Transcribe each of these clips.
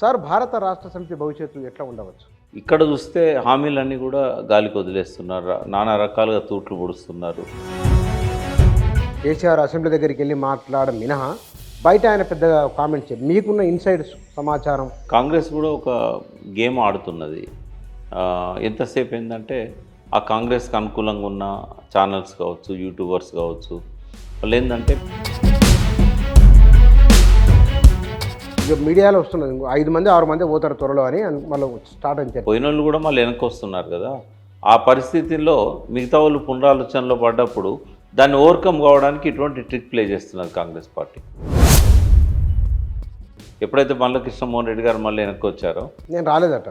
Sir భారత రాష్ట్ర సమితి భవిష్యత్తు ఎట్లా ఉండవచ్చు? ఇక్కడ చూస్తే హామీలన్నీ కూడా గాలికి వదిలేస్తున్నారు. నానా రకాలుగా తూట్లు పొడుస్తున్నారు. కేసీఆర్ అసెంబ్లీ దగ్గరికి వెళ్ళి మాట్లాడడం మినహా బయట ఆయన పెద్దగా కామెంట్స్ మీకున్న ఇన్సైడ్ సమాచారం. కాంగ్రెస్ కూడా ఒక గేమ్ ఆడుతున్నది. ఎంతసేపు ఏంటంటే ఆ కాంగ్రెస్కి అనుకూలంగా ఉన్న ఛానల్స్ కావచ్చు, యూట్యూబర్స్ కావచ్చు, వాళ్ళు ఏంటంటే ఇక మీడియాలో వస్తున్నది 5 మంది 6 మంది పోతారు త్వరలో అని వాళ్ళు స్టార్ట్ అని చెప్పి పోయిన వాళ్ళు కూడా మళ్ళీ వెనక్కి వస్తున్నారు కదా. ఆ పరిస్థితుల్లో మిగతా వాళ్ళు పునరాలోచనలో పడ్డప్పుడు దాన్ని ఓవర్కమ్ కావడానికి ఇటువంటి ట్రిక్ ప్లే చేస్తున్నారు కాంగ్రెస్ పార్టీ. ఎప్పుడైతే మల్లకృష్ణ మోహన్ రెడ్డి గారు మళ్ళీ వెనక్కి వచ్చారో, నేను రాలేదట,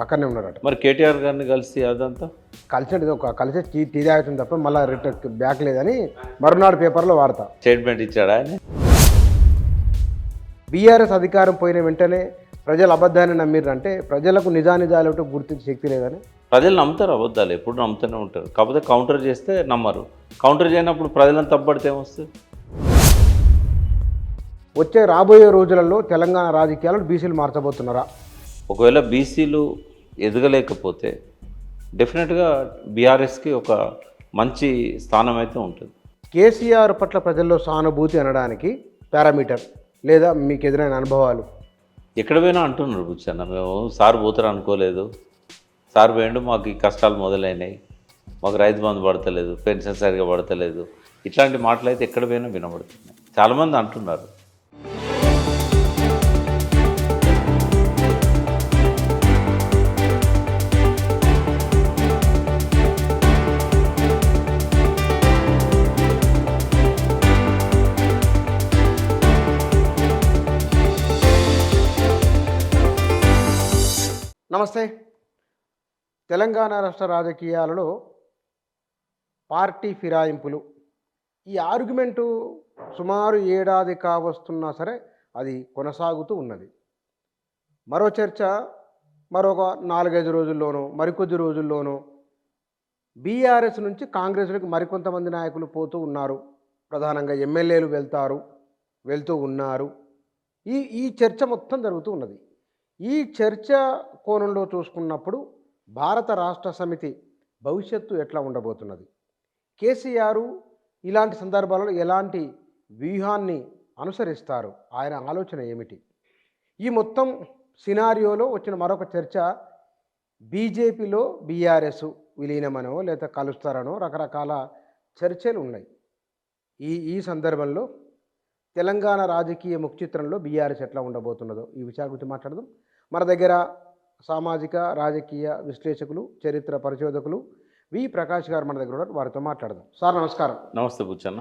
అక్కడనే ఉన్నాడట. మరి కేటీఆర్ గారిని కలిసి అదంతా కలిసి కలిసి టీ తాగుతుంది తప్ప మళ్ళీ రిటర్న్ బ్యాక్ లేదని మరునాడు పేపర్లో వార్త స్టేట్మెంట్ ఇచ్చాడా ఆయన. బీఆర్ఎస్ అధికారం పోయిన వెంటనే ప్రజలు అబద్ధాన్ని నమ్మిర్రంటే ప్రజలకు నిజానిజాలు గుర్తించే శక్తి లేదని. ప్రజలు నమ్ముతారు, అబద్ధాలు ఎప్పుడు నమ్ముతూనే ఉంటారు. కాకపోతే కౌంటర్ చేస్తే నమ్మరు. కౌంటర్ చేయనప్పుడు ప్రజలను తప్పబడితే ఏమొస్తుంది? వచ్చే రాబోయే రోజులలో తెలంగాణ రాజకీయాలను బీసీలు మార్చబోతున్నారా? ఒకవేళ బీసీలు ఎదగలేకపోతే డెఫినెట్గా బీఆర్ఎస్కి ఒక మంచి స్థానం అయితే ఉంటుంది. కేసీఆర్ పట్ల ప్రజల్లో సానుభూతి అనడానికి పారామీటర్ లేదా మీకు ఎదురైన అనుభవాలు? ఎక్కడ పోయినా అంటున్నారు కూర్చొన్న, మేము సార్ పోతారు అనుకోలేదు, సార్ పోయిండు, మాకు ఈ కష్టాలు మొదలైనాయి, మాకు రైతు బంధు పడతలేదు, పెన్షన్ సరిగా పడతలేదు, ఇట్లాంటి మాటలు అయితే ఎక్కడ పోయినా వినబడుతున్నాయి. చాలామంది అంటున్నారు. నమస్తే. తెలంగాణ రాష్ట్ర రాజకీయాలలో పార్టీ ఫిరాయింపులు, ఈ ఆర్గ్యుమెంటు సుమారు ఏడాది కావస్తున్నా సరే అది కొనసాగుతూ ఉన్నది. మరో చర్చ మరొక 4-5 రోజుల్లోనో మరికొద్ది రోజుల్లోనో బీఆర్ఎస్ నుంచి కాంగ్రెస్లోకి మరికొంతమంది నాయకులు పోతూ ఉన్నారు. ప్రధానంగా ఎమ్మెల్యేలు వెళ్తూ ఉన్నారు. ఈ చర్చ మొత్తం జరుగుతూ ఉన్నది. ఈ చర్చ కోణంలో చూసుకున్నప్పుడు భారత రాష్ట్ర సమితి భవిష్యత్తు ఎట్లా ఉండబోతున్నది? కేసీఆర్ ఇలాంటి సందర్భాలలో ఎలాంటి వ్యూహాన్ని అనుసరిస్తారు? ఆయన ఆలోచన ఏమిటి? ఈ మొత్తం సినారియోలో వచ్చిన మరొక చర్చ, బీజేపీలో బీఆర్ఎస్ విలీనమనో లేదా కలుస్తారనో రకరకాల చర్చలు ఉన్నాయి. ఈ సందర్భంలో తెలంగాణ రాజకీయ ముఖచిత్రంలో బీఆర్ఎస్ ఎట్లా ఉండబోతున్నదో ఈ విషయాల గురించి మాట్లాడదాం. మన దగ్గర సామాజిక రాజకీయ విశ్లేషకులు, చరిత్ర పరిశోధకులు వి ప్రకాష్ గారు మన దగ్గర ఉన్నారు. వారితో మాట్లాడదాం. సార్ నమస్కారం. నమస్తే బుచ్చన్న.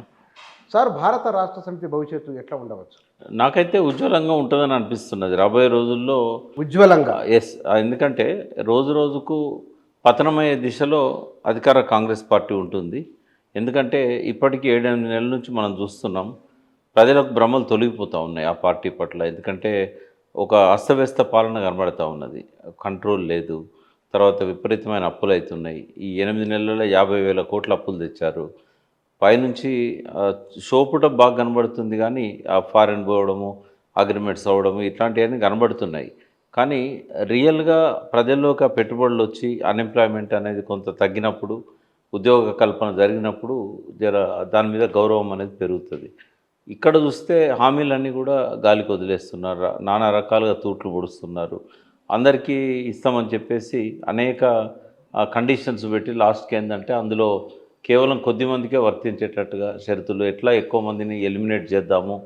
సార్ భారత రాష్ట్ర సమితి భవిష్యత్తు ఎట్లా ఉండవచ్చు? నాకైతే ఉజ్వలంగా ఉంటుందని అనిపిస్తున్నది రాబోయే రోజుల్లో. ఉజ్వలంగా? ఎస్. ఎందుకంటే రోజు రోజుకు పతనమయ్యే దిశలో అధికార కాంగ్రెస్ పార్టీ ఉంటుంది. ఎందుకంటే ఇప్పటికీ 7-8 నెలల నుంచి మనం చూస్తున్నాం, ప్రజలకు భ్రమలు తొలగిపోతూ ఉన్నాయి ఆ పార్టీ పట్ల. ఎందుకంటే ఒక అస్తవ్యస్త పాలన కనబడుతూ ఉన్నది, కంట్రోల్ లేదు. తర్వాత విపరీతమైన అప్పులు అవుతున్నాయి. ఈ 8 నెలల్లో 50,000 కోట్ల అప్పులు తెచ్చారు. పైనుంచి షోపుట బాగా కనబడుతుంది, కానీ ఆ ఫారెన్ పోవడము, అగ్రిమెంట్స్ అవ్వడము ఇట్లాంటివన్నీ కనబడుతున్నాయి. కానీ రియల్గా ప్రజల్లోకి ఆ పెట్టుబడులు వచ్చి అన్ఎంప్లాయ్మెంట్ అనేది కొంత తగ్గినప్పుడు, ఉద్యోగ కల్పన జరిగినప్పుడు దాని మీద గౌరవం అనేది పెరుగుతుంది. ఇక్కడ చూస్తే హామీలన్నీ కూడా గాలికి వదిలేస్తున్నారు. నానా రకాలుగా తూట్లు పొడుస్తున్నారు. అందరికీ ఇస్తామని చెప్పేసి అనేక కండిషన్స్ పెట్టి లాస్ట్కి ఏంటంటే అందులో కేవలం కొద్ది మందికే వర్తించేటట్టుగా షరతులు, ఎట్లా ఎక్కువ మందిని ఎలిమినేట్ చేద్దాము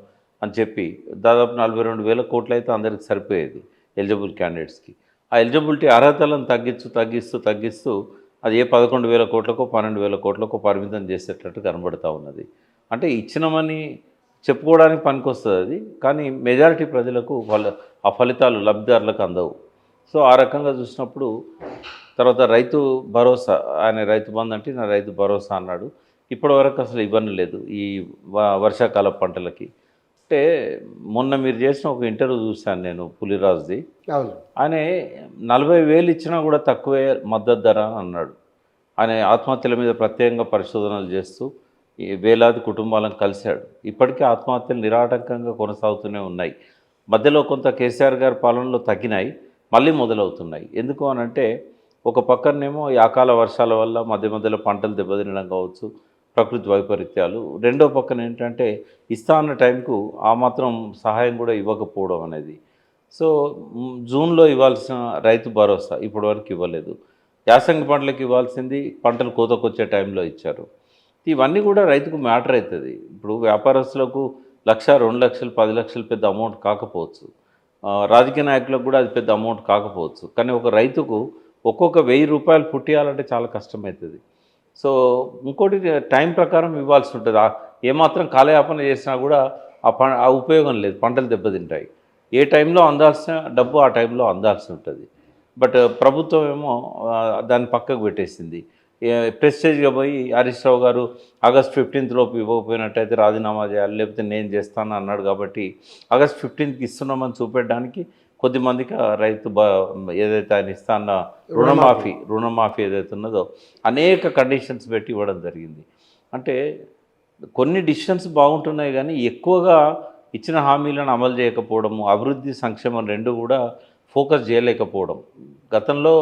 అని చెప్పి దాదాపు 42,000 కోట్లు అయితే అందరికి సరిపోయేది ఎలిజిబుల్ క్యాండిడేట్స్కి. ఆ ఎలిజిబిలిటీ అర్హతలను తగ్గిస్తూ అది ఏ 11,000 కోట్లకో 12,000 కోట్లకో పరిమితం చేసేటట్టు కనబడుతూ ఉన్నది. అంటే ఇచ్చినామని చెప్పుకోవడానికి పనికొస్తుంది అది, కానీ మెజారిటీ ప్రజలకు ఆ ఫలితాలు లబ్ధిదారులకు అందవు. సో ఆ రకంగా చూసినప్పుడు తర్వాత రైతు భరోసా, ఆయన రైతు బంధు అంటే నా రైతు భరోసా అన్నాడు. ఇప్పటివరకు అసలు ఇబ్బంది లేదు ఈ వర్షాకాల పంటలకి. అంటే మొన్న మీరు చేసిన ఒక ఇంటర్వ్యూ చూశాను నేను, పులిరాజుది. ఆయన 40,000 ఇచ్చినా కూడా తక్కువే మద్దతు ధర అని అన్నాడు. ఆయన ఆత్మహత్యల మీద ప్రత్యేకంగా పరిశోధనలు చేస్తూ వేలాది కుటుంబాలను కలిశాడు. ఇప్పటికీ ఆత్మహత్యలు నిరాటంకంగా కొనసాగుతూనే ఉన్నాయి. మధ్యలో కొంత కేసీఆర్ గారి పాలనలో తగ్గినాయి, మళ్ళీ మొదలవుతున్నాయి. ఎందుకు అనంటే ఒక పక్కనేమో ఈ అకాల వర్షాల వల్ల మధ్య మధ్యలో పంటలు దెబ్బతినడం కావచ్చు, ప్రకృతి వైపరీత్యాలు. రెండో పక్కన ఏంటంటే ఇస్తా అన్న టైంకు ఆ మాత్రం సహాయం కూడా ఇవ్వకపోవడం అనేది. సో జూన్లో ఇవ్వాల్సిన రైతు భరోసా ఇప్పటివరకు ఇవ్వలేదు. యాసంగి పంటలకు ఇవ్వాల్సింది పంటలు కోతకొచ్చే టైంలో ఇచ్చారు. ఇవన్నీ కూడా రైతుకు మ్యాటర్ అవుతుంది. ఇప్పుడు వ్యాపారస్తులకు 1,00,000, 2,00,000, 10,00,000 పెద్ద అమౌంట్ కాకపోవచ్చు. రాజకీయ నాయకులకు కూడా అది పెద్ద అమౌంట్ కాకపోవచ్చు. కానీ ఒక రైతుకు ఒక్కొక్క ₹1,000 పుట్టియాలంటే చాలా కష్టమవుతుంది. సో ఇంకోటి టైం ప్రకారం ఇవ్వాల్సి ఉంటుంది. ఏమాత్రం కాలయాపన చేసినా కూడా ఆ ఉపయోగం లేదు, పంటలు దెబ్బతింటాయి. ఏ టైంలో అందాల్సిన డబ్బు ఆ టైంలో అందాల్సి ఉంటుంది. బట్ ప్రభుత్వం ఏమో దాన్ని పక్కకు పెట్టేసింది. ప్రెస్టేజ్గా పోయి హరీష్ రావు గారు ఆగస్ట్ 15th లోపు ఇవ్వకపోయినట్టయితే రాజీనామా చేయాలి, లేకపోతే నేను చేస్తాను అన్నాడు. కాబట్టి ఆగస్ట్ 15కి ఇస్తున్నామని చూపెట్టడానికి కొద్దిమందికి రైతు ఏదైతే ఆయన ఇస్తాన్న రుణమాఫీ ఏదైతే ఉన్నదో అనేక కండిషన్స్ పెట్టి ఇవ్వడం జరిగింది. అంటే కొన్ని డిసిషన్స్ బాగుంటున్నాయి, కానీ ఎక్కువగా ఇచ్చిన హామీలను అమలు చేయకపోవడము, అభివృద్ధి సంక్షేమం రెండు కూడా ఫోకస్ చేయలేకపోవడం. గతంలో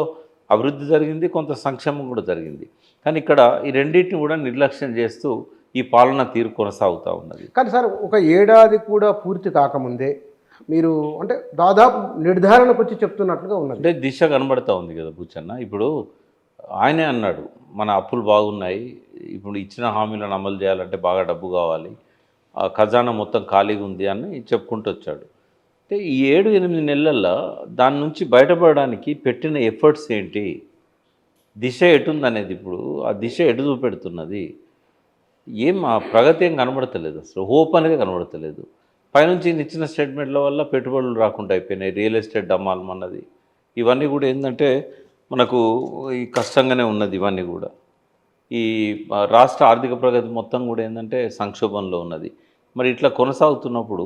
అభివృద్ధి జరిగింది, కొంత సంక్షేమం కూడా జరిగింది. కానీ ఇక్కడ ఈ రెండింటిని కూడా నిర్లక్ష్యం చేస్తూ ఈ పాలన తీరు కొనసాగుతూ ఉన్నది. కానీ సార్, ఒక ఏడాది కూడా పూర్తి కాకముందే మీరు అంటే దాదాపు నిర్ధారణకు వచ్చి చెప్తున్నట్లుగా ఉన్నది. అంటే దిశ కనబడతా ఉంది కదా బుచ్చన్న. ఇప్పుడు ఆయనే అన్నాడు, మన అప్పులు బాగున్నాయి, ఇప్పుడు ఇచ్చిన హామీలను అమలు చేయాలంటే బాగా డబ్బు కావాలి, ఖజానా మొత్తం ఖాళీగా ఉంది అని చెప్పుకుంటూ వచ్చాడు. అంటే ఈ 7-8 నెలల్లో దాని నుంచి బయటపడడానికి పెట్టిన ఎఫర్ట్స్ ఏంటి, దిశ ఎటుందనేది, ఇప్పుడు ఆ దిశ ఎటు చూపెడుతున్నది, ఆ ప్రగతి ఏం కనబడతలేదు, అసలు హోప్ అనేది కనబడతలేదు. పైనుంచి ఇచ్చిన స్టేట్మెంట్ల వల్ల పెట్టుబడులు రాకుండా అయిపోయినాయి, రియల్ ఎస్టేట్ డమ్మాలమన్నది. ఇవన్నీ కూడా ఏంటంటే మనకు ఈ కష్టంగానే ఉన్నది. ఇవన్నీ కూడా ఈ రాష్ట్ర ఆర్థిక ప్రగతి మొత్తం కూడా ఏంటంటే సంక్షోభంలో ఉన్నది. మరి ఇట్లా కొనసాగుతున్నప్పుడు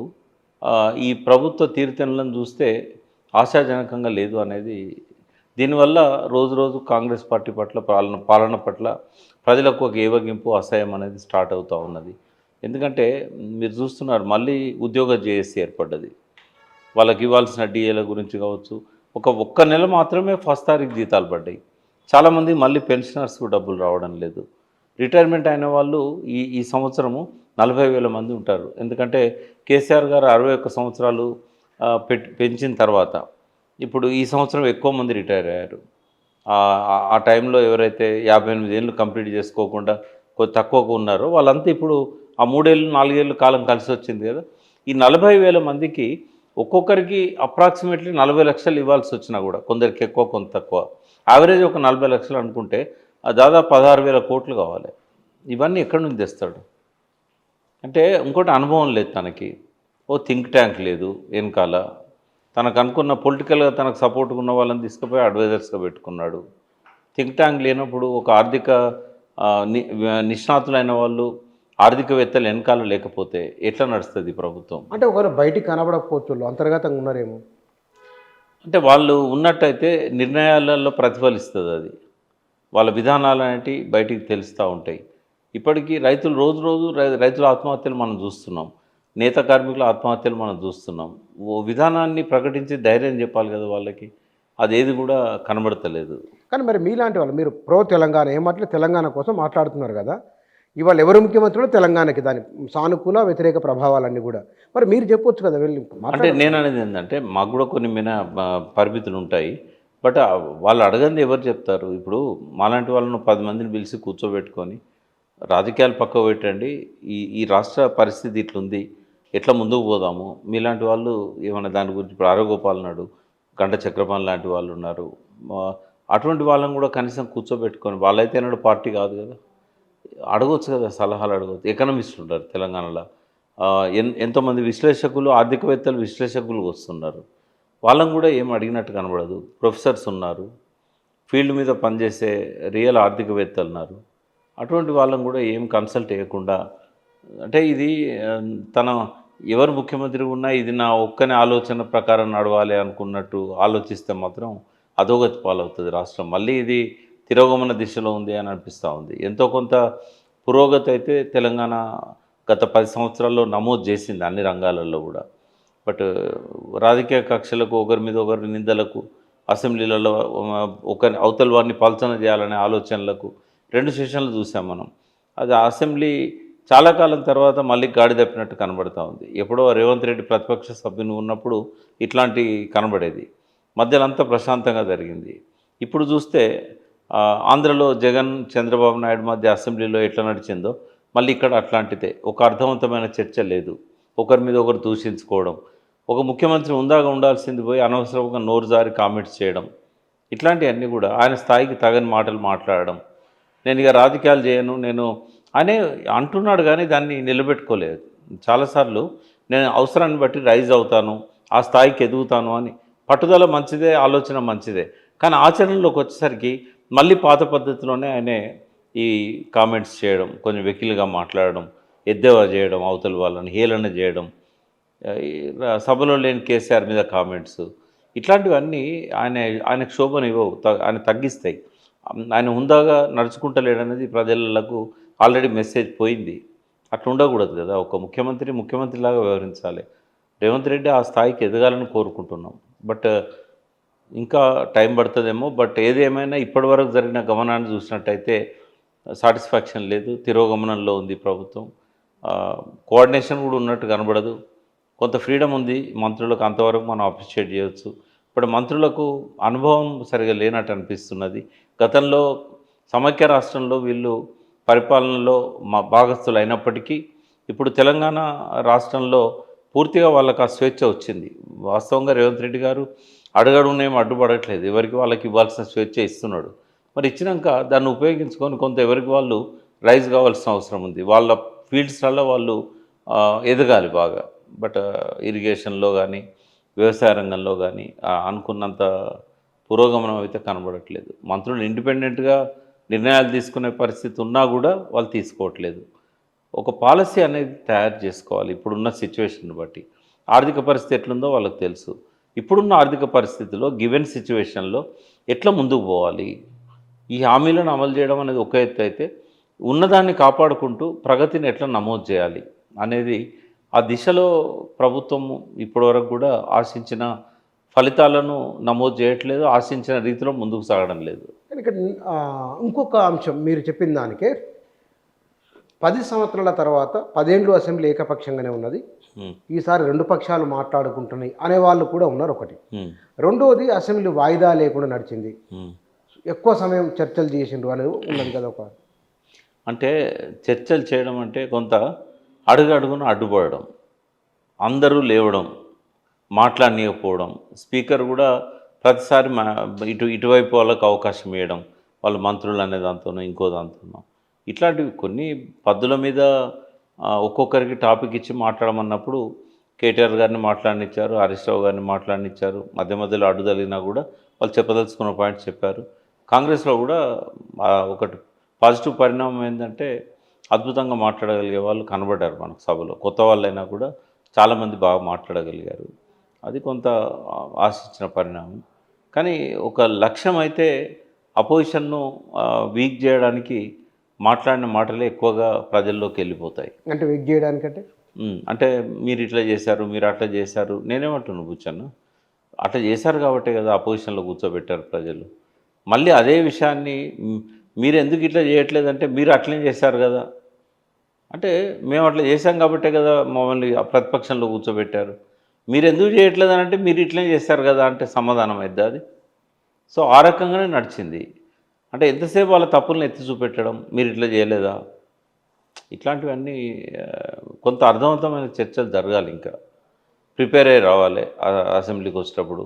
ఈ ప్రభుత్వ తీరుతెన్నులను చూస్తే ఆశాజనకంగా లేదు అనేది. దీనివల్ల రోజు రోజు కాంగ్రెస్ పార్టీ పట్ల పాలన పట్ల ప్రజలకు ఒక ఏవగింపు, అసహ్యం అనేది స్టార్ట్ అవుతూ ఉన్నది. ఎందుకంటే మీరు చూస్తున్నారు, మళ్ళీ ఉద్యోగ జేఏసీ ఏర్పడ్డది. వాళ్ళకి ఇవ్వాల్సిన డిఏల గురించి కావచ్చు, ఒక్క నెల మాత్రమే 1st తారీఖు జీతాలు పడ్డాయి. చాలామంది మళ్ళీ పెన్షనర్స్కు డబ్బులు రావడం లేదు. రిటైర్మెంట్ అయిన వాళ్ళు ఈ సంవత్సరము 40,000 మంది ఉంటారు. ఎందుకంటే కేసీఆర్ గారు 61 సంవత్సరాలు పెంచిన తర్వాత ఇప్పుడు ఈ సంవత్సరం ఎక్కువ మంది రిటైర్ అయ్యారు. ఆ టైంలో ఎవరైతే 58 ఏళ్ళు కంప్లీట్ చేసుకోకుండా కొద్ది తక్కువగా ఉన్నారో వాళ్ళంతా ఇప్పుడు ఆ 3 ఏళ్ళు 4 ఏళ్ళు కాలం కలిసి వచ్చింది కదా. ఈ 40,000 మందికి ఒక్కొక్కరికి అప్రాక్సిమేట్లీ 40 లక్షలు ఇవ్వాల్సి వచ్చినా కూడా, కొందరికి ఎక్కువ కొంత తక్కువ, యావరేజ్ ఒక 40 లక్షలు అనుకుంటే దాదాపు 16,000 కోట్లు కావాలి. ఇవన్నీ ఎక్కడి నుంచి తెస్తాడు? అంటే ఇంకోటి అనుభవం లేదు తనకి, థింక్ ట్యాంక్ లేదు వెనకాల, తనకు అనుకున్న పొలిటికల్గా తనకు సపోర్ట్గా ఉన్న వాళ్ళని తీసుకుపోయి అడ్వైజర్స్గా పెట్టుకున్నాడు. థింక్ ట్యాంక్ లేనప్పుడు ఒక ఆర్థిక నిష్ణాతులైన వాళ్ళు, ఆర్థికవేత్తలు వెనకాల లేకపోతే ఎట్లా నడుస్తుంది ప్రభుత్వం? అంటే ఒకవేళ బయటికి కనబడకపోవచ్చు, అంతర్గతంగా ఉన్నారేమో. అంటే వాళ్ళు ఉన్నట్టయితే నిర్ణయాలలో ప్రతిఫలిస్తుంది అది. వాళ్ళ విధానాలు అనేటివి బయటికి తెలుస్తూ ఉంటాయి. ఇప్పటికీ రైతులు రోజు రైతుల ఆత్మహత్యలు మనం చూస్తున్నాం, నేత కార్మికుల ఆత్మహత్యలు మనం చూస్తున్నాం. విధానాన్ని ప్రకటించి ధైర్యం చెప్పాలి కదా వాళ్ళకి, అదేది కూడా కనబడతలేదు. కానీ మరి మీలాంటి వాళ్ళు, మీరు ప్రో తెలంగాణ ఏమంటే తెలంగాణ కోసం మాట్లాడుతున్నారు కదా, ఇవాళ ఎవరు ముఖ్యమంత్రులు తెలంగాణకి దాని సానుకూల వ్యతిరేక ప్రభావాలన్నీ కూడా మరి మీరు చెప్పొచ్చు కదా వెళ్ళి. అంటే నేను అనేది ఏంటంటే మాకు కూడా కొన్ని పరిమితులు ఉంటాయి. బట్ వాళ్ళు అడగంది ఎవరు చెప్తారు? ఇప్పుడు మాలాంటి వాళ్ళను 10 మందిని పిలిచి కూర్చోబెట్టుకొని రాజకీయాలు పక్కకు పెట్టండి, ఈ రాష్ట్ర పరిస్థితి ఇట్లుంది, ఎట్లా ముందుకు పోదాము, మీలాంటి వాళ్ళు ఏమైనా దాని గురించి, ఇప్పుడు ఆరోగోపాల్ నాడు, గంట చక్రపాణి లాంటి వాళ్ళు ఉన్నారు, అటువంటి వాళ్ళని కూడా కనీసం కూర్చోబెట్టుకొని, వాళ్ళైతే నాడు పార్టీ కాదు కదా, అడగవచ్చు కదా, సలహాలు అడగవచ్చు. ఎకనమిస్టులు ఉంటారు తెలంగాణలో, ఎంతోమంది విశ్లేషకులు, ఆర్థికవేత్తలు, విశ్లేషకులు వస్తున్నారు, వాళ్ళని కూడా ఏం అడిగినట్టు కనబడదు. ప్రొఫెసర్స్ ఉన్నారు, ఫీల్డ్ మీద పనిచేసే రియల్ ఆర్థికవేత్తలు ఉన్నారు, అటువంటి వాళ్ళని కూడా ఏం కన్సల్ట్ చేయకుండా, అంటే ఇది ఎవరు ముఖ్యమంత్రి ఉన్నా ఇది నా ఒక్కని ఆలోచన ప్రకారం నడవాలి అనుకున్నట్టు ఆలోచిస్తే మాత్రం అధోగతి పాలవుతుంది రాష్ట్రం. మళ్ళీ ఇది తిరోగమన దిశలో ఉంది అని అనిపిస్తూ ఉంది. ఎంతో కొంత పురోగతి అయితే తెలంగాణ గత 10 సంవత్సరాల్లో నమోదు చేసింది అన్ని రంగాలలో కూడా. బట్ రాజకీయ కక్షలకు ఒకరి మీద ఒకరి నిందలకు అసెంబ్లీలలో ఒకరి అవతల వారిని పల్చన చేయాలనే ఆలోచనలకు 2 సెషన్లు చూసాం మనం. అది ఆ అసెంబ్లీ చాలా కాలం తర్వాత మళ్ళీ గాడి తప్పినట్టు కనబడతా ఉంది. ఎప్పుడో రేవంత్ రెడ్డి ప్రతిపక్ష సభ్యుని ఉన్నప్పుడు ఇట్లాంటి కనబడేది. మధ్యలో అంతా ప్రశాంతంగా జరిగింది. ఇప్పుడు చూస్తే ఆంధ్రలో జగన్ చంద్రబాబు నాయుడు మధ్య అసెంబ్లీలో ఎట్లా నడిచిందో మళ్ళీ ఇక్కడ అట్లాంటిదే. ఒక అర్థవంతమైన చర్చ లేదు. ఒకరి మీద ఒకరు దూషించుకోవడం, ఒక ముఖ్యమంత్రి ఉందాగా ఉండాల్సింది పోయి అనవసరంగా నోరు జారి కామెంట్స్ చేయడం, ఇట్లాంటివన్నీ కూడా ఆయన స్థాయికి తగని మాటలు మాట్లాడడం. నేను ఇక రాజకీయాలు చేయను నేను అనే అంటున్నాడు, కానీ దాన్ని నిలబెట్టుకోలేదు. చాలాసార్లు నేను అవసరాన్ని బట్టి రైజ్ అవుతాను, ఆ స్థాయికి ఎదుగుతాను అని పట్టుదల మంచిదే, ఆలోచన మంచిదే. కానీ ఆచరణలోకి వచ్చేసరికి మళ్ళీ పాత పద్ధతిలోనే ఆయనే ఈ కామెంట్స్ చేయడం, కొంచెం వెకిలిగా మాట్లాడడం, ఎద్దేవా చేయడం, అవతల వాళ్ళని హేళన చేయడం, ఈ సభలో లేని కేసీఆర్ మీద కామెంట్స్, ఇట్లాంటివన్నీ ఆయనకు శోభనివ్వవు, ఆయన తగ్గిస్తాయి. ఆయన హుందాగా నడుచుకుంటలేడనేది ప్రజలకు ఆల్రెడీ మెసేజ్ పోయింది. అట్లా ఉండకూడదు కదా. ఒక ముఖ్యమంత్రిలాగా వ్యవహరించాలి. రేవంత్ రెడ్డి ఆ స్థాయికి ఎదగాలని కోరుకుంటున్నాం. బట్ ఇంకా టైం పడుతుందేమో. బట్ ఏదేమైనా ఇప్పటివరకు జరిగిన గమనాన్ని చూసినట్టయితే సాటిస్ఫాక్షన్ లేదు, తిరోగమనంలో ఉంది ప్రభుత్వం. కోఆర్డినేషన్ కూడా ఉన్నట్టు కనబడదు. కొంత ఫ్రీడమ్ ఉంది మంత్రులకు, అంతవరకు మనం అప్రిషియేట్ చేయవచ్చు. ఇప్పుడు మంత్రులకు అనుభవం సరిగా లేనట్టు అనిపిస్తున్నది. గతంలో సమైక్య రాష్ట్రంలో వీళ్ళు పరిపాలనలో భాగస్థులు అయినప్పటికీ ఇప్పుడు తెలంగాణ రాష్ట్రంలో పూర్తిగా వాళ్ళకి ఆ స్వేచ్ఛ వచ్చింది. వాస్తవంగా రేవంత్ రెడ్డి గారు అడుగడుగునేం అడ్డుపడట్లేదు, ఎవరికి వాళ్ళకి ఇవ్వాల్సిన స్వేచ్ఛ ఇస్తున్నాడు. మరి ఇచ్చినాక దాన్ని ఉపయోగించుకొని కొంత ఎవరికి వాళ్ళు రైజ్ కావాల్సిన అవసరం ఉంది. వాళ్ళ ఫీల్డ్స్లలో వాళ్ళు ఎదగాలి బాగా. బట్ ఇరిగేషన్లో కానీ వ్యవసాయ రంగంలో కానీ అనుకున్నంత పురోగమనం అయితే కనబడట్లేదు. మంత్రులు ఇండిపెండెంట్గా నిర్ణయాలు తీసుకునే పరిస్థితి ఉన్నా కూడా వాళ్ళు తీసుకోవట్లేదు. ఒక పాలసీ అనేది తయారు చేసుకోవాలి ఇప్పుడున్న సిచ్యువేషన్ బట్టి. ఆర్థిక పరిస్థితి ఎట్లుందో వాళ్ళకి తెలుసు. ఇప్పుడున్న ఆర్థిక పరిస్థితిలో గివెన్ సిచ్యువేషన్లో ఎట్లా ముందుకు పోవాలి, ఈ హామీలను అమలు చేయడం అనేది ఒక ఎత్తు అయితే, ఉన్నదాన్ని కాపాడుకుంటూ ప్రగతిని ఎట్లా నమోదు చేయాలి అనేది ఆ దిశలో ప్రభుత్వం ఇప్పటివరకు కూడా ఆశించిన ఫలితాలను నమోదు చేయట్లేదు, ఆశించిన రీతిలో ముందుకు సాగడం లేదు. కానీ ఇక్కడ ఇంకొక అంశం మీరు చెప్పిన దానికే 10 సంవత్సరాల తర్వాత 10 ఏళ్ళు అసెంబ్లీ ఏకపక్షంగానే ఉన్నది, ఈసారి 2 పక్షాలు మాట్లాడుకుంటున్నాయి అనేవాళ్ళు కూడా ఉన్నారు ఒకటి. రెండోది అసెంబ్లీ వాయిదా లేకుండా నడిచింది, ఎక్కువ సమయం చర్చలు చేసిండ్రు అనేది ఉన్నది కదా. ఒక అంటే చర్చలు చేయడం అంటే కొంత అడుగడుగున అడ్డుపడడం, అందరూ లేవడం, మాట్లాడనీయకపోవడం, స్పీకర్ కూడా ప్రతిసారి ఇటువైపు వాళ్ళకు అవకాశం ఇవ్వడం, వాళ్ళ మంత్రులు అనే దాంతోనో ఇంకో దాంతోనో, ఇట్లాంటివి కొన్ని పద్ధతుల మీద ఒక్కొక్కరికి టాపిక్ ఇచ్చి మాట్లాడమన్నప్పుడు కేటీఆర్ గారిని మాట్లాడనిచ్చారు, హరీష్ రావు గారిని మాట్లాడనిచ్చారు. మధ్య మధ్యలో అడ్డు తగిలినా కూడా వాళ్ళు చెప్పదలుచుకున్న పాయింట్ చెప్పారు. కాంగ్రెస్లో కూడా ఒకటి పాజిటివ్ పరిణామం ఏంటంటే అద్భుతంగా మాట్లాడగలిగే వాళ్ళు కనబడ్డారు మనకు సభలో. కొత్త వాళ్ళైనా కూడా చాలామంది బాగా మాట్లాడగలిగారు. అది కొంత ఆశించిన పరిణామం. కానీ ఒక లక్ష్యం అయితే అపోజిషన్ను వీక్ చేయడానికి మాట్లాడిన మాటలే ఎక్కువగా ప్రజల్లోకి వెళ్ళిపోతాయి. అంటే వీక్ చేయడానికంటే అంటే మీరు ఇట్లా చేశారు, మీరు అట్లా చేశారు. నేనేమంటున్నాను బుచ్చన్న, అట్లా చేశారు కాబట్టే కదా అపోజిషన్లో కూర్చోబెట్టారు ప్రజలు. మళ్ళీ అదే విషయాన్ని మీరు ఎందుకు ఇట్లా చేయట్లేదంటే మీరు అట్లనే చేశారు కదా, అంటే మేము అట్లా చేశాం కాబట్టే కదా మమ్మల్ని ప్రతిపక్షంలో కూర్చోబెట్టారు. మీరు ఎందుకు చేయట్లేదని అంటే మీరు ఇట్లనే చేశారు కదా అంటే సమాధానం అవుతుంది అది. సో ఆ రకంగానే నడిచింది. అంటే ఎంతసేపు వాళ్ళ తప్పులను ఎత్తి చూపెట్టడం, మీరు ఇట్లా చేయలేదా, ఇట్లాంటివన్నీ కొంత అర్థవంతమైన చర్చలు జరగాలి. ఇంకా ప్రిపేర్ అయ్యి రావాలి అసెంబ్లీకి వచ్చేటప్పుడు.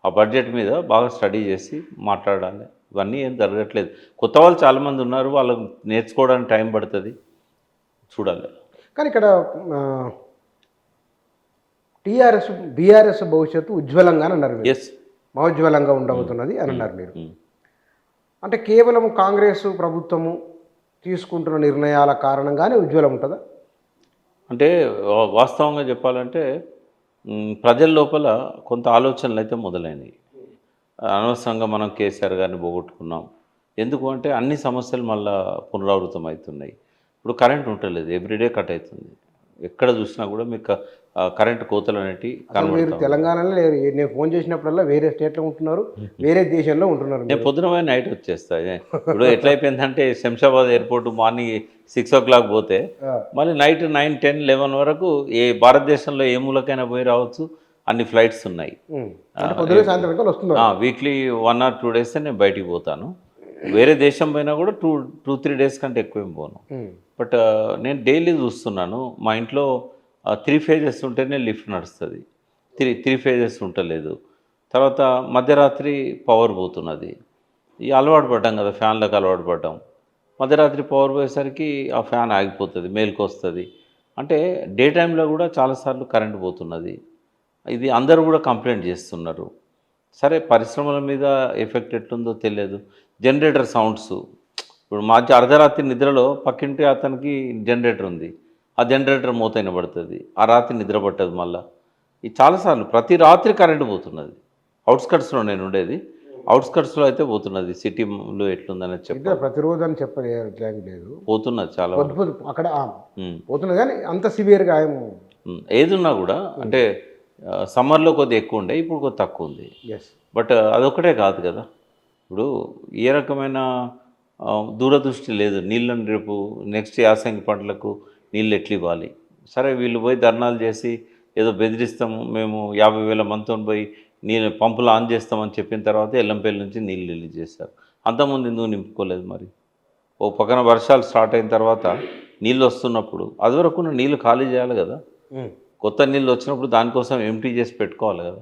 ఆ బడ్జెట్ మీద బాగా స్టడీ చేసి మాట్లాడాలి. ఇవన్నీ ఏం జరగట్లేదు. కొత్త వాళ్ళు చాలామంది ఉన్నారు, వాళ్ళకు నేర్చుకోవడానికి టైం పడుతుంది, చూడాలి. కానీ ఇక్కడ బీఆర్ఎస్ భవిష్యత్తు ఉజ్వలంగా అని అన్నారు. ఎస్, మహోజ్వలంగా ఉండబోతున్నది అని అన్నారు మీరు. అంటే కేవలం కాంగ్రెస్ ప్రభుత్వము తీసుకుంటున్న నిర్ణయాల కారణంగానే ఉజ్వలం ఉంటుందా? అంటే వాస్తవంగా చెప్పాలంటే ప్రజల లోపల కొంత ఆలోచనలు అయితే మొదలైనవి. అనవసరంగా మనం కేసీఆర్ గారిని పోగొట్టుకున్నాం. ఎందుకు అంటే అన్ని సమస్యలు మళ్ళీ పునరావృతం అవుతున్నాయి. ఇప్పుడు కరెంట్ ఉండలేదు, ఎవ్రీడే కట్ అవుతుంది. ఎక్కడ చూసినా కూడా మీకు కరెంటు కోతలు అనేటివి అసలు మీరు కనబడతాం. తెలంగాణలో లేరు. నేను ఫోన్ చేసినప్పుడల్లా వేరే స్టేట్లో ఉంటున్నారు, వేరే దేశంలో ఉంటున్నారు నేను మీరు. పొద్దున పోయి నైట్ వచ్చేస్తా. ఇప్పుడు ఎట్లయిపోయిందంటే శంషాబాద్ ఎయిర్పోర్ట్ మార్నింగ్ 6 o'clock పోతే ఆ, మళ్ళీ నైట్ 9, 10, 11 వరకు భారతదేశంలో ఏ మూలకైనా పోయి రావచ్చు. అన్ని ఫ్లైట్స్ ఉన్నాయి. అంటే పొద్దున సాయంత్రం కల్లా వస్తున్నారు. వీక్లీ 1 or 2 days నేను బయటికి పోతాను. వేరే దేశం పోయినా కూడా 2-3 days కంటే ఎక్కువ ఏం పోను. ఉమ్, బట్ నేను డైలీ చూస్తున్నాను మా ఇంట్లో 3 phases ఉంటేనే లిఫ్ట్ నడుస్తుంది. త్రీ ఫేజెస్ ఉండలేదు. తర్వాత మధ్యరాత్రి పవర్ పోతున్నది. ఈ అలవాటు పడ్డాం కదా, ఫ్యాన్లకు అలవాటు పడ్డాం. మధ్యరాత్రి పవర్ పోయేసరికి ఆ ఫ్యాన్ ఆగిపోతుంది, మేలుకు వస్తుంది. అంటే డే టైంలో కూడా చాలాసార్లు కరెంట్ పోతున్నది. ఇది అందరూ కూడా కంప్లైంట్ చేస్తున్నారు. సరే పరిశ్రమల మీద ఎఫెక్ట్ ఎట్లుందో తెలియదు. జనరేటర్ సౌండ్స్, ఇప్పుడు అర్ధరాత్రి నిద్రలో పక్కింటి అతనికి జనరేటర్ ఉంది, ఆ జనరేటర్ మూత వినబడుతుంది, ఆ రాత్రి నిద్ర పట్టదు. మళ్ళీ ఇది చాలాసార్లు ప్రతి రాత్రి కరెంటు పోతున్నది. అవుట్స్కట్స్లో నేను ఉండేది, అవుట్స్కట్స్లో అయితే పోతున్నది. సిటీలో ఎట్లుందనేది ఇక్కడ చెప్పాలి. ప్రతిరోజు అని చెప్పలేదు లేదు. పోతున్నది చాలా పొద్దు పొద్దు అక్కడ ఉమ్. పోతున్నది, కానీ అంత సివియర్గా ఏమో. ఏదున్నా కూడా అంటే సమ్మర్లో కొద్దిగా ఎక్కువ ఉండే, ఇప్పుడు కొద్ది తక్కువ ఉంది. ఎస్. బట్ అదొక్కటే కాదు కదా, ఇప్పుడు ఏ రకమైన దూరదృష్టి లేదు. నీళ్ళని రేపు నెక్స్ట్ యాసంగి పంటలకు నీళ్ళు ఎట్లు ఇవ్వాలి. సరే వీళ్ళు పోయి ధర్నాలు చేసి ఏదో బెదిరిస్తాము, మేము 50,000 మందితో పోయి నీళ్ళు పంపులు ఆన్ చేస్తామని చెప్పిన తర్వాత ఎల్లంపల్లి నుంచి నీళ్ళు రిలీజ్ చేశారు. అంతకుముందు ఎందుకు నింపుకోలేదు మరి? ఓ పక్కన వర్షాలు స్టార్ట్ అయిన తర్వాత నీళ్ళు వస్తున్నప్పుడు అదివరకు నీళ్ళు ఖాళీ చేయాలి కదా. కొత్త నీళ్ళు వచ్చినప్పుడు దానికోసం ఎంటీ చేసి పెట్టుకోవాలి కదా.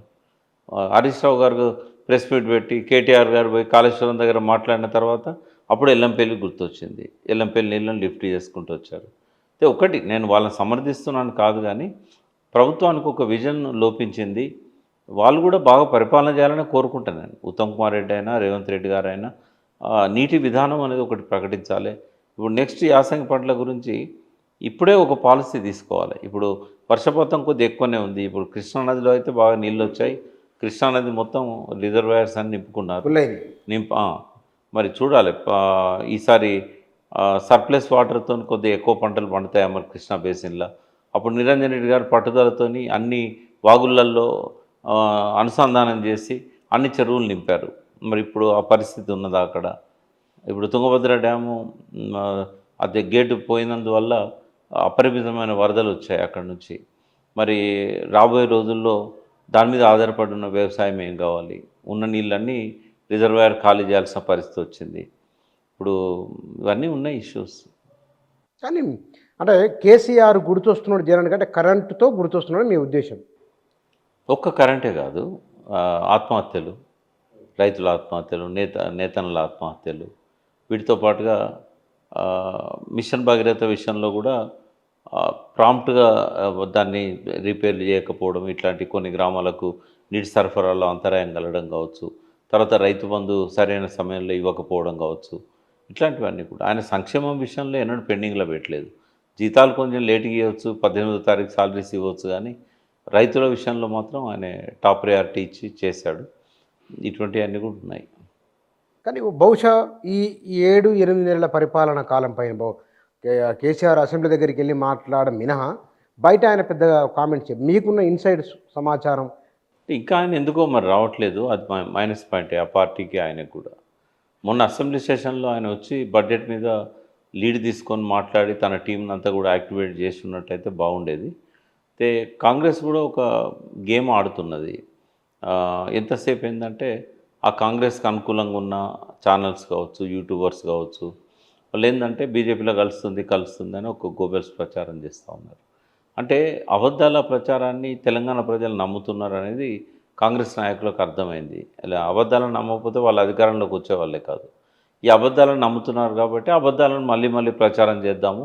హరీష్ రావు గారు ప్రెస్ మీట్ పెట్టి కేటీఆర్ గారు పోయి కాళేశ్వరం దగ్గర మాట్లాడిన తర్వాత అప్పుడు ఎల్లంపల్లి గుర్తొచ్చింది. ఎల్లంపల్లి నీళ్ళని లిఫ్ట్ చేసుకుంటూ వచ్చారు. అయితే ఒకటి నేను వాళ్ళని సమర్థిస్తున్నాను కాదు, కానీ ప్రభుత్వానికి ఒక విజన్ లోపించింది. వాళ్ళు కూడా బాగా పరిపాలన చేయాలని కోరుకుంటున్నాను. ఉత్తమ్ కుమార్ రెడ్డి అయినా రేవంత్ రెడ్డి గారు అయినా నీటి విధానం అనేది ఒకటి ప్రకటించాలి. ఇప్పుడు నెక్స్ట్ యాసంగి పంటల గురించి ఇప్పుడే ఒక పాలసీ తీసుకోవాలి. ఇప్పుడు వర్షపాతం కొద్దిగా ఎక్కువనే ఉంది. ఇప్పుడు కృష్ణానదిలో అయితే బాగా నీళ్ళు వచ్చాయి. కృష్ణానది మొత్తం రిజర్వాయర్స్ అని నింపుకున్నారు. మరి చూడాలి ఈసారి సర్ప్లస్ వాటర్తో కొద్దిగా ఎక్కువ పంటలు పండుతాయి మరి కృష్ణా బేసిన్లో. అప్పుడు నిరంజన్ రెడ్డి గారు పట్టుదలతోని అన్ని వాగుళ్ళల్లో అనుసంధానం చేసి అన్ని చెరువులు నింపారు. మరి ఇప్పుడు ఆ పరిస్థితి ఉన్నదా అక్కడ? ఇప్పుడు తుంగభద్ర డ్యాము అది గేటు పోయినందువల్ల అపరిమితమైన వరదలు వచ్చాయి అక్కడ నుంచి. మరి రాబోయే రోజుల్లో దాని మీద ఆధారపడి ఉన్న వ్యవసాయం ఏం కావాలి? ఉన్న నీళ్ళన్నీ రిజర్వాయర్ ఖాళీ చేయాల్సిన పరిస్థితి వచ్చింది. ఇప్పుడు ఇవన్నీ ఉన్నాయి ఇష్యూస్. కానీ అంటే కేసీఆర్ గుర్తొస్తున్నాడు జనానికి అంటే కరెంటుతో గుర్తొస్తున్నాడు మీ ఉద్దేశం? ఒక్క కరెంటే కాదు, ఆత్మహత్యలు, రైతుల ఆత్మహత్యలు, నేతన్నల ఆత్మహత్యలు, వీటితో పాటుగా మిషన్ భగీరథ విషయంలో కూడా ప్రాంప్ట్గా దాన్ని రిపేర్లు చేయకపోవడం, ఇట్లాంటి కొన్ని గ్రామాలకు నీటి సరఫరాలో అంతరాయం కలగడం కావచ్చు. తర్వాత రైతు బంధు సరైన సమయంలో ఇవ్వకపోవడం కావచ్చు. ఇట్లాంటివన్నీ కూడా ఆయన సంక్షేమం విషయంలో ఎన్నడూ పెండింగ్లో పెట్టలేదు. జీతాలు కొంచెం లేట్గా ఇవ్వచ్చు, 18వ తారీఖు సాలరీస్ ఇవ్వచ్చు, కానీ రైతుల విషయంలో మాత్రం ఆయన టాప్ ప్రయారిటీ ఇచ్చి చేశాడు. ఇటువంటివన్నీ కూడా ఉన్నాయి. కానీ బహుశా ఈ 7-8 నెలల పరిపాలన కాలం పైన కేసీఆర్ అసెంబ్లీ దగ్గరికి వెళ్ళి మాట్లాడడం మినహా బయట ఆయన పెద్దగా కామెంట్స్ మీకున్న ఇన్సైడ్ సమాచారం ఇంకా ఆయన ఎందుకో మరి రావట్లేదు. అది మైనస్ పాయింటే ఆ పార్టీకి, ఆయనకు కూడా. మొన్న అసెంబ్లీ సెషన్లో ఆయన వచ్చి బడ్జెట్ మీద లీడ్ తీసుకొని మాట్లాడి తన టీంని అంతా కూడా యాక్టివేట్ చేసి ఉన్నట్టయితే బాగుండేది. అయితే కాంగ్రెస్ కూడా ఒక గేమ్ ఆడుతున్నది. ఎంతసేపు ఏంటంటే ఆ కాంగ్రెస్కి అనుకూలంగా ఉన్న ఛానల్స్ కావచ్చు, యూట్యూబర్స్ కావచ్చు, వాళ్ళు ఏంటంటే బీజేపీలో కలుస్తుంది అని ఒక గోబెల్స్ ప్రచారం చేస్తూ ఉన్నారు. అంటే అబద్ధాల ప్రచారాన్ని తెలంగాణ ప్రజలు నమ్ముతున్నారు అనేది కాంగ్రెస్ నాయకులకు అర్థమైంది. ఇలా అబద్ధాలను నమ్మకపోతే వాళ్ళు అధికారంలోకి వచ్చేవాళ్ళే కాదు. ఈ అబద్ధాలను నమ్ముతున్నారు కాబట్టి అబద్ధాలను మళ్ళీ మళ్ళీ ప్రచారం చేద్దాము.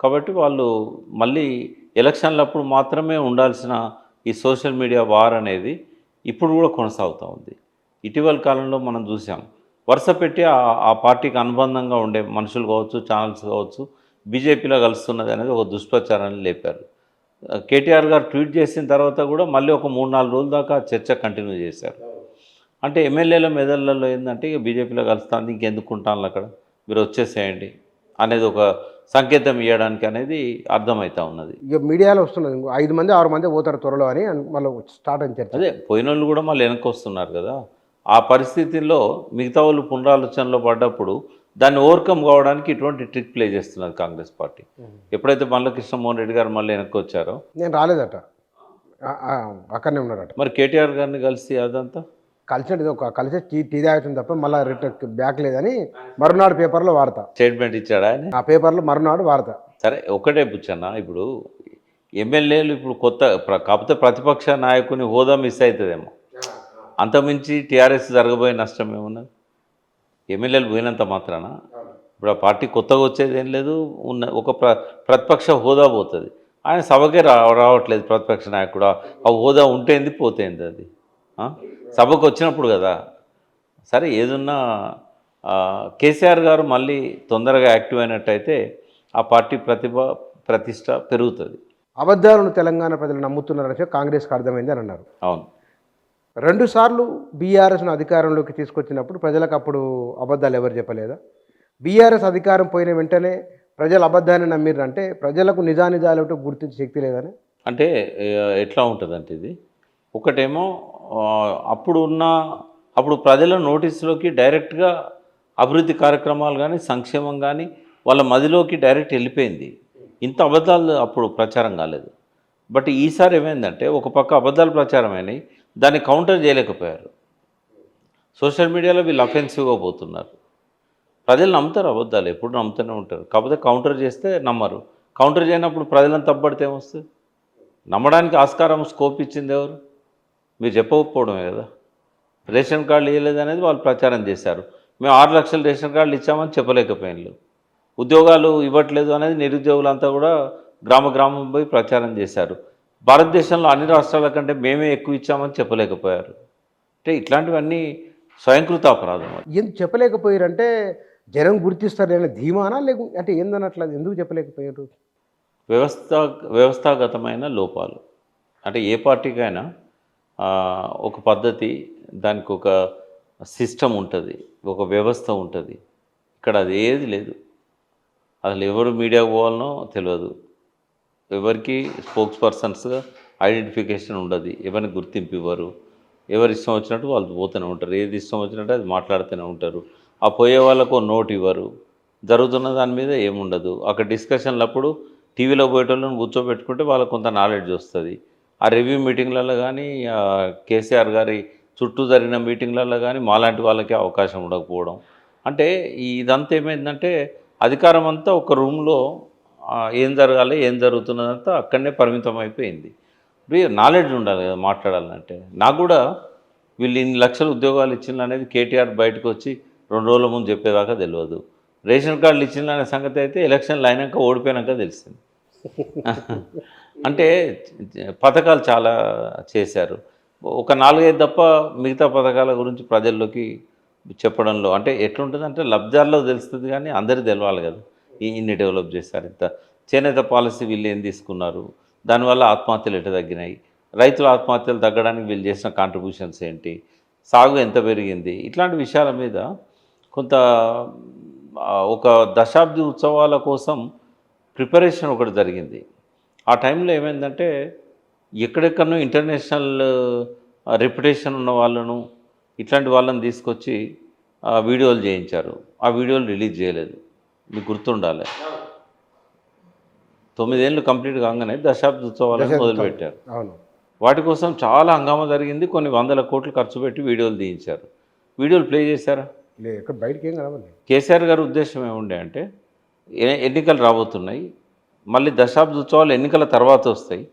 కాబట్టి వాళ్ళు మళ్ళీ ఎలక్షన్లప్పుడు మాత్రమే ఉండాల్సిన ఈ సోషల్ మీడియా వార్ అనేది ఇప్పుడు కూడా కొనసాగుతూ ఉంది. ఇటీవల కాలంలో మనం చూసాం, వరుస పెట్టి ఆ పార్టీకి అనుబంధంగా ఉండే మనుషులు కావచ్చు, ఛానల్స్ కావచ్చు, బీజేపీలో కలుస్తున్నది అనేది ఒక దుష్ప్రచారాన్ని లేపారు. కేటీఆర్ గారు ట్వీట్ చేసిన తర్వాత కూడా మళ్ళీ ఒక 3-4 రోజుల దాకా చర్చ కంటిన్యూ చేశారు. అంటే ఎమ్మెల్యేల మెదళ్ళలో ఏంటంటే ఇక బీజేపీలో కలుస్తుంది, ఇంకెందుకు ఉంటాను అక్కడ, మీరు వచ్చేసేయండి అనేది ఒక సంకేతం ఇవ్వడానికి అనేది అర్థమవుతా ఉన్నది. ఇక మీడియాలో వస్తున్నది, ఇంకో 5 మంది 6 మంది పోతారు త్వరలో అని మళ్ళీ స్టార్ట్ అని చర్చ. అదే పోయిన వాళ్ళు కూడా మళ్ళీ వెనక్కి వస్తున్నారు కదా. ఆ పరిస్థితుల్లో మిగతా వాళ్ళు పునరాలోచనలో పడ్డప్పుడు దాన్ని ఓవర్కమ్ కావడానికి ఇటువంటి ట్రిక్ ప్లే చేస్తున్నారు కాంగ్రెస్ పార్టీ. ఎప్పుడైతే మళ్ళీ కృష్ణమోహన్ రెడ్డి గారు మళ్ళీ వెనక్కి వచ్చారో, నేను రాలేదట, అక్కడనే ఉన్నారట. మరి కేటీఆర్ గారిని కలిసి అదంతా కలిసి ఒక కలిసి టీ తాగుతుంది తప్ప మళ్ళీ రిటర్న్ బ్యాక్ లేదని మరునాడు పేపర్లో వాడతా. స్టేట్మెంట్ ఇచ్చాడా ఆయన? ఆ పేపర్లో మరునాడు వాడతా. సరే ఒకటే పుచ్చన్న, ఇప్పుడు ఎమ్మెల్యేలు ఇప్పుడు కాకపోతే ప్రతిపక్ష నాయకుని హోదా మిస్ అవుతుందేమో, అంతమించి టీఆర్ఎస్ జరగబోయే నష్టం ఏమున్నది? ఎమ్మెల్యేలు పోయినంత మాత్రాన ఇప్పుడు ఆ పార్టీ కొత్తగా వచ్చేది ఏం లేదు, ఒక ప్రతిపక్ష హోదా పోతుంది. ఆయన సభకే రావట్లేదు ప్రతిపక్ష నాయకుడు. ఆ హోదా ఉంటేంది పోతేంది అది సభకు వచ్చినప్పుడు కదా. సరే ఏదున్నా కేసీఆర్ గారు మళ్ళీ తొందరగా యాక్టివ్ అయినట్టయితే ఆ పార్టీ ప్రతిష్ట పెరుగుతుంది. అబద్ధాలను తెలంగాణ ప్రజలు నమ్ముతున్నారని కాంగ్రెస్కి అర్థమైంది అని అన్నారు. అవును, 2 సార్లు బీఆర్ఎస్ను అధికారంలోకి తీసుకొచ్చినప్పుడు ప్రజలకు అప్పుడు అబద్ధాలు ఎవరు చెప్పలేదా? బీఆర్ఎస్ అధికారం పోయిన వెంటనే ప్రజలు అబద్ధాన్ని నమ్మిర్రంటే ప్రజలకు నిజానిజాలు గుర్తించే శక్తి లేదని. అంటే ఎట్లా ఉంటుందంటే ఇది ఒకటేమో అప్పుడు ప్రజల నోటీసులోకి డైరెక్ట్గా అభివృద్ధి కార్యక్రమాలు కానీ సంక్షేమం కానీ వాళ్ళ మదిలోకి డైరెక్ట్ వెళ్ళిపోయింది. ఇంత అబద్ధాలు అప్పుడు ప్రచారం కాలేదు. బట్ ఈసారి ఏమైందంటే ఒక పక్క అబద్ధాలు ప్రచారమైనవి, దాన్ని కౌంటర్ చేయలేకపోయారు. సోషల్ మీడియాలో వీళ్ళు అఫెన్సివ్గా పోతున్నారు. ప్రజలు నమ్ముతారు, అబద్ధాలు ఎప్పుడు నమ్ముతూనే ఉంటారు. కాకపోతే కౌంటర్ చేస్తే నమ్మరు. కౌంటర్ చేయనప్పుడు ప్రజలను తప్పబడితే ఏమొస్తుంది? నమ్మడానికి ఆస్కారం స్కోప్ ఇచ్చింది ఎవరు? మీరు చెప్పకపోవడమే కదా. రేషన్ కార్డులు ఇవ్వలేదు అనేది వాళ్ళు ప్రచారం చేశారు. మేము 6 లక్షల రేషన్ కార్డులు ఇచ్చామని చెప్పలేకపోయినారు. ఉద్యోగాలు ఇవ్వట్లేదు అనేది నిరుద్యోగులంతా కూడా గ్రామం పోయి ప్రచారం చేశారు. భారతదేశంలో అన్ని రాష్ట్రాల కంటే మేమే ఎక్కువ ఇచ్చామని చెప్పలేకపోయారు. అంటే ఇట్లాంటివన్నీ స్వయంకృత అపరాధం. ఎందుకు చెప్పలేకపోయారంటే జనం గుర్తిస్తారనే ధీమానా అంటే ఏందన్నట్లా ఎందుకు చెప్పలేకపోయారు? వ్యవస్థాగతమైన లోపాలు. అంటే ఏ పార్టీకైనా ఒక పద్ధతి, దానికి ఒక సిస్టమ్ ఉంటుంది, ఒక వ్యవస్థ ఉంటుంది. ఇక్కడ అది ఏది లేదు. అసలు ఎవరు మీడియాకు పోవాలనో తెలియదు, ఎవరికి స్పోక్స్ పర్సన్స్గా ఐడెంటిఫికేషన్ ఉండదు, ఎవరిని గుర్తింపు ఇవ్వరు. ఎవరు ఇష్టం వచ్చినట్టు వాళ్ళు పోతూనే ఉంటారు, ఏది ఇష్టం వచ్చినట్టు అది మాట్లాడుతూనే ఉంటారు. ఆ పోయే వాళ్ళకు నోట్ ఇవ్వరు, జరుగుతున్న దాని మీద ఏముండదు. అక్కడ డిస్కషన్లప్పుడు టీవీలో పోయేటోళ్ళని కూర్చోబెట్టుకుంటే వాళ్ళకు కొంత నాలెడ్జ్ వస్తుంది. ఆ రివ్యూ మీటింగ్లలో కానీ కేసీఆర్ గారి చుట్టూ జరిగిన మీటింగ్లలో కానీ మాలాంటి వాళ్ళకి అవకాశం ఉండకపోవడం. అంటే ఇదంతా ఏమైందంటే అధికారం అంతా ఒక రూమ్లో ఏం జరగాలి, ఏం జరుగుతున్నదంతా అక్కడనే పరిమితం అయిపోయింది. నాలెడ్జ్ ఉండాలి కదా మాట్లాడాలంటే. నాకు కూడా వీళ్ళు ఇన్ని లక్షల ఉద్యోగాలు ఇచ్చిండ్రు అనేది కేటీఆర్ బయటకు వచ్చి 2 రోజుల ముందు చెప్పేదాకా తెలియదు. రేషన్ కార్డులు ఇచ్చిండ్రు అనే సంగతి అయితే ఎలక్షన్లు అయినాక ఓడిపోయాక తెలిసింది. అంటే పథకాలు చాలా చేశారు. ఒక 4-5 తప్ప మిగతా పథకాల గురించి ప్రజల్లోకి చెప్పడంలో అంటే ఎట్లుంటుందంటే లబ్ధాల్లో తెలుస్తుంది కానీ అందరికీ తెలవాలి కదా. ఇన్ని డెవలప్ చేశారు, ఇంత చేనేత పాలసీ వీళ్ళు ఏం తీసుకున్నారు, దానివల్ల ఆత్మహత్యలు ఎట్లా తగ్గినాయి, రైతుల ఆత్మహత్యలు తగ్గడానికి వీళ్ళు చేసిన కాంట్రిబ్యూషన్స్ ఏంటి, సాగు ఎంత పెరిగింది, ఇట్లాంటి విషయాల మీద కొంత ఒక దశాబ్ది ఉత్సవాల కోసం ప్రిపరేషన్ ఒకటి జరిగింది. ఆ టైంలో ఏమైందంటే ఎక్కడెక్కడనో ఇంటర్నేషనల్ రెప్యుటేషన్ ఉన్న వాళ్ళను ఇట్లాంటి వాళ్ళని తీసుకొచ్చి వీడియోలు చేయించారు. ఆ వీడియోలు రిలీజ్ చేయలేదు. మీకు గుర్తుండాలి, 9 ఏళ్ళు కంప్లీట్ కాగానే దశాబ్ది ఉత్సవాలను మొదలుపెట్టారు. వాటి కోసం చాలా హంగామా జరిగింది. కొన్ని 100 కోట్లు ఖర్చు పెట్టి వీడియోలు తీయించారు. వీడియోలు ప్లే చేశారా? బయటకి ఏం కలవాలి. కేసీఆర్ గారి ఉద్దేశం ఏముండే అంటే ఎన్నికలు రాబోతున్నాయి, మళ్ళీ దశాబ్ది ఉత్సవాలు ఎన్నికల తర్వాత వస్తాయి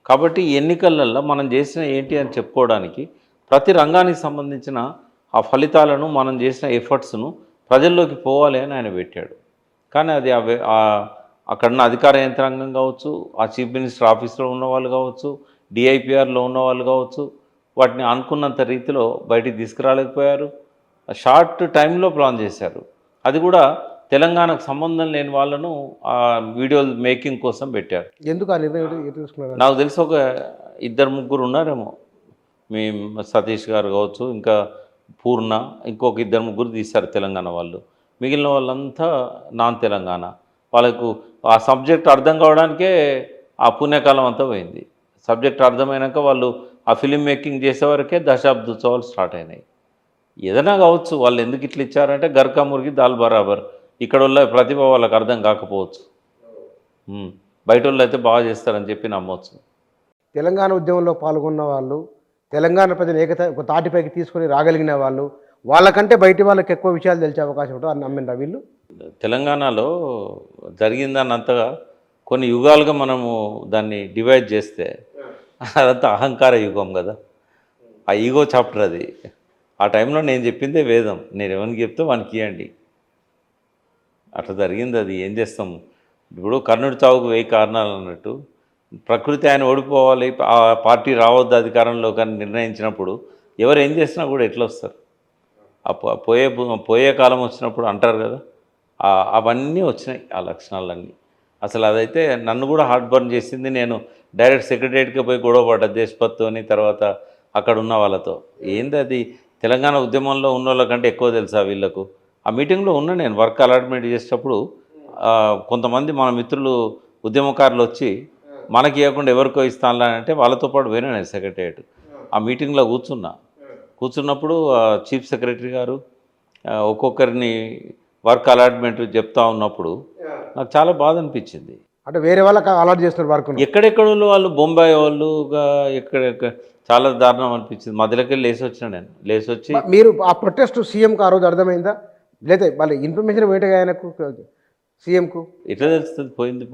కాబట్టి ఈ ఎన్నికలలో మనం చేసిన ఏంటి అని చెప్పుకోవడానికి ప్రతి రంగానికి సంబంధించిన ఆ ఫలితాలను మనం చేసిన ఎఫర్ట్స్ను ప్రజల్లోకి పోవాలి అని ఆయన పెట్టాడు. కానీ అది అక్కడున్న అధికార యంత్రాంగం కావచ్చు, ఆ చీఫ్ మినిస్టర్ ఆఫీస్లో ఉన్న వాళ్ళు కావచ్చు, డిఐపిఆర్లో ఉన్న వాళ్ళు కావచ్చు, వాటిని అనుకున్నంత రీతిలో బయటికి తీసుకురాలేకపోయారు. షార్ట్ టైంలో ప్లాన్ చేశారు. అది కూడా తెలంగాణకు సంబంధం లేని వాళ్ళను ఆ వీడియోలు మేకింగ్ కోసం పెట్టారు. ఎందుకు ఆ నిర్ణయం తీసుకున్నారు? నాకు తెలిసి ఒక 2-3 ఉన్నారేమో. సతీష్ గారు కావచ్చు, ఇంకా పూర్ణ, ఇంకొక 2-3 తీశారు తెలంగాణ వాళ్ళు. మిగిలిన వాళ్ళంతా నాన్ తెలంగాణ. వాళ్ళకు ఆ సబ్జెక్ట్ అర్థం కావడానికే ఆ పుణ్యకాలం అంతా పోయింది. సబ్జెక్ట్ అర్థమైనాక వాళ్ళు ఆ ఫిల్మ్ మేకింగ్ చేసేవరకే దశాబ్దోత్సవాలు స్టార్ట్ అయినాయి. ఏదైనా కావచ్చు, వాళ్ళు ఎందుకు ఇట్లా ఇచ్చారంటే గర్కా మురిగి దాల్ బరాబర్. ఇక్కడోళ్ళ ప్రతిభ వాళ్ళకి అర్థం కాకపోవచ్చు. బయటోళ్ళు అయితే బాగా చేస్తారని చెప్పి నమ్మవచ్చు. తెలంగాణ ఉద్యమంలో పాల్గొన్న వాళ్ళు, తెలంగాణ ప్రజలు ఒక తాటిపైకి తీసుకొని రాగలిగిన వాళ్ళు, వాళ్ళకంటే బయటి వాళ్ళకి ఎక్కువ విషయాలు తెలిసే అవకాశం ఉంటుంది అని నమ్మిండ్రా వీళ్ళు? తెలంగాణలో జరిగిందన్నంతగా కొన్ని యుగాలుగా మనము దాన్ని డివైడ్ చేస్తే అదంతా అహంకార యుగం కదా. ఆ ఈగో చాప్టర్ అది. ఆ టైంలో నేను చెప్పిందే వేదం. నేను ఎవరికి చెప్తే వానికి ఇవ్వండి. అట్లా జరిగింది అది. ఏం చేస్తాము ఇప్పుడు? కర్ణుడి చావుకు 1000 కారణాలు అన్నట్టు ప్రకృతి ఆయన ఓడిపోవాలి, ఆ పార్టీ రావద్దు అధికారంలో కానీ నిర్ణయించినప్పుడు ఎవరు ఏం చేసినా కూడా ఎట్లా వస్తారు? ఆ పోయే కాలం వచ్చినప్పుడు అంటారు కదా, అవన్నీ వచ్చినాయి ఆ లక్షణాలన్నీ. అసలు అదైతే నన్ను కూడా హార్ట్ బర్న్ చేసింది. నేను డైరెక్ట్ సెక్రటరియట్కి పోయి గొడవపడ్డా దేశపతితోని, తర్వాత అక్కడ ఉన్న వాళ్ళతో. ఏంది అది? తెలంగాణ ఉద్యమంలో ఉన్న వాళ్ళకంటే ఎక్కువ తెలుసా వీళ్ళకు? ఆ మీటింగ్లో ఉన్నా నేను. వర్క్ అలాట్మెంట్ చేసేటప్పుడు కొంతమంది మన మిత్రులు ఉద్యమకారులు వచ్చి మనకి ఇవ్వకుండా ఎవరికో ఇస్తానులే అంటే వాళ్ళతో పాటు పోయినా నేను సెక్రటరియట్. ఆ మీటింగ్లో కూర్చున్నప్పుడు చీఫ్ సెక్రటరీ గారు ఒక్కొక్కరిని వర్క్ అలాట్మెంట్ చెప్తా ఉన్నప్పుడు నాకు చాలా బాధ అనిపించింది. అంటే వేరే వాళ్ళకి అలాట్ చేస్తున్నారు వర్క్. ఎక్కడెక్కడ వాళ్ళు, బొంబాయి వాళ్ళుగా ఎక్కడ చాలా దారుణం అనిపించింది. మధ్యలోకి లేచి వచ్చిన నేను. లేచి వచ్చి మీరు ఆ ప్రొటెస్ట్ సీఎంకి ఆ రోజు అర్థమైందా? లేదా వాళ్ళ ఇన్ఫర్మేషన్ ఏంటగా ఆయనకు, సీఎంకు ఎట్లా తెలుస్తుంది? పోయింది.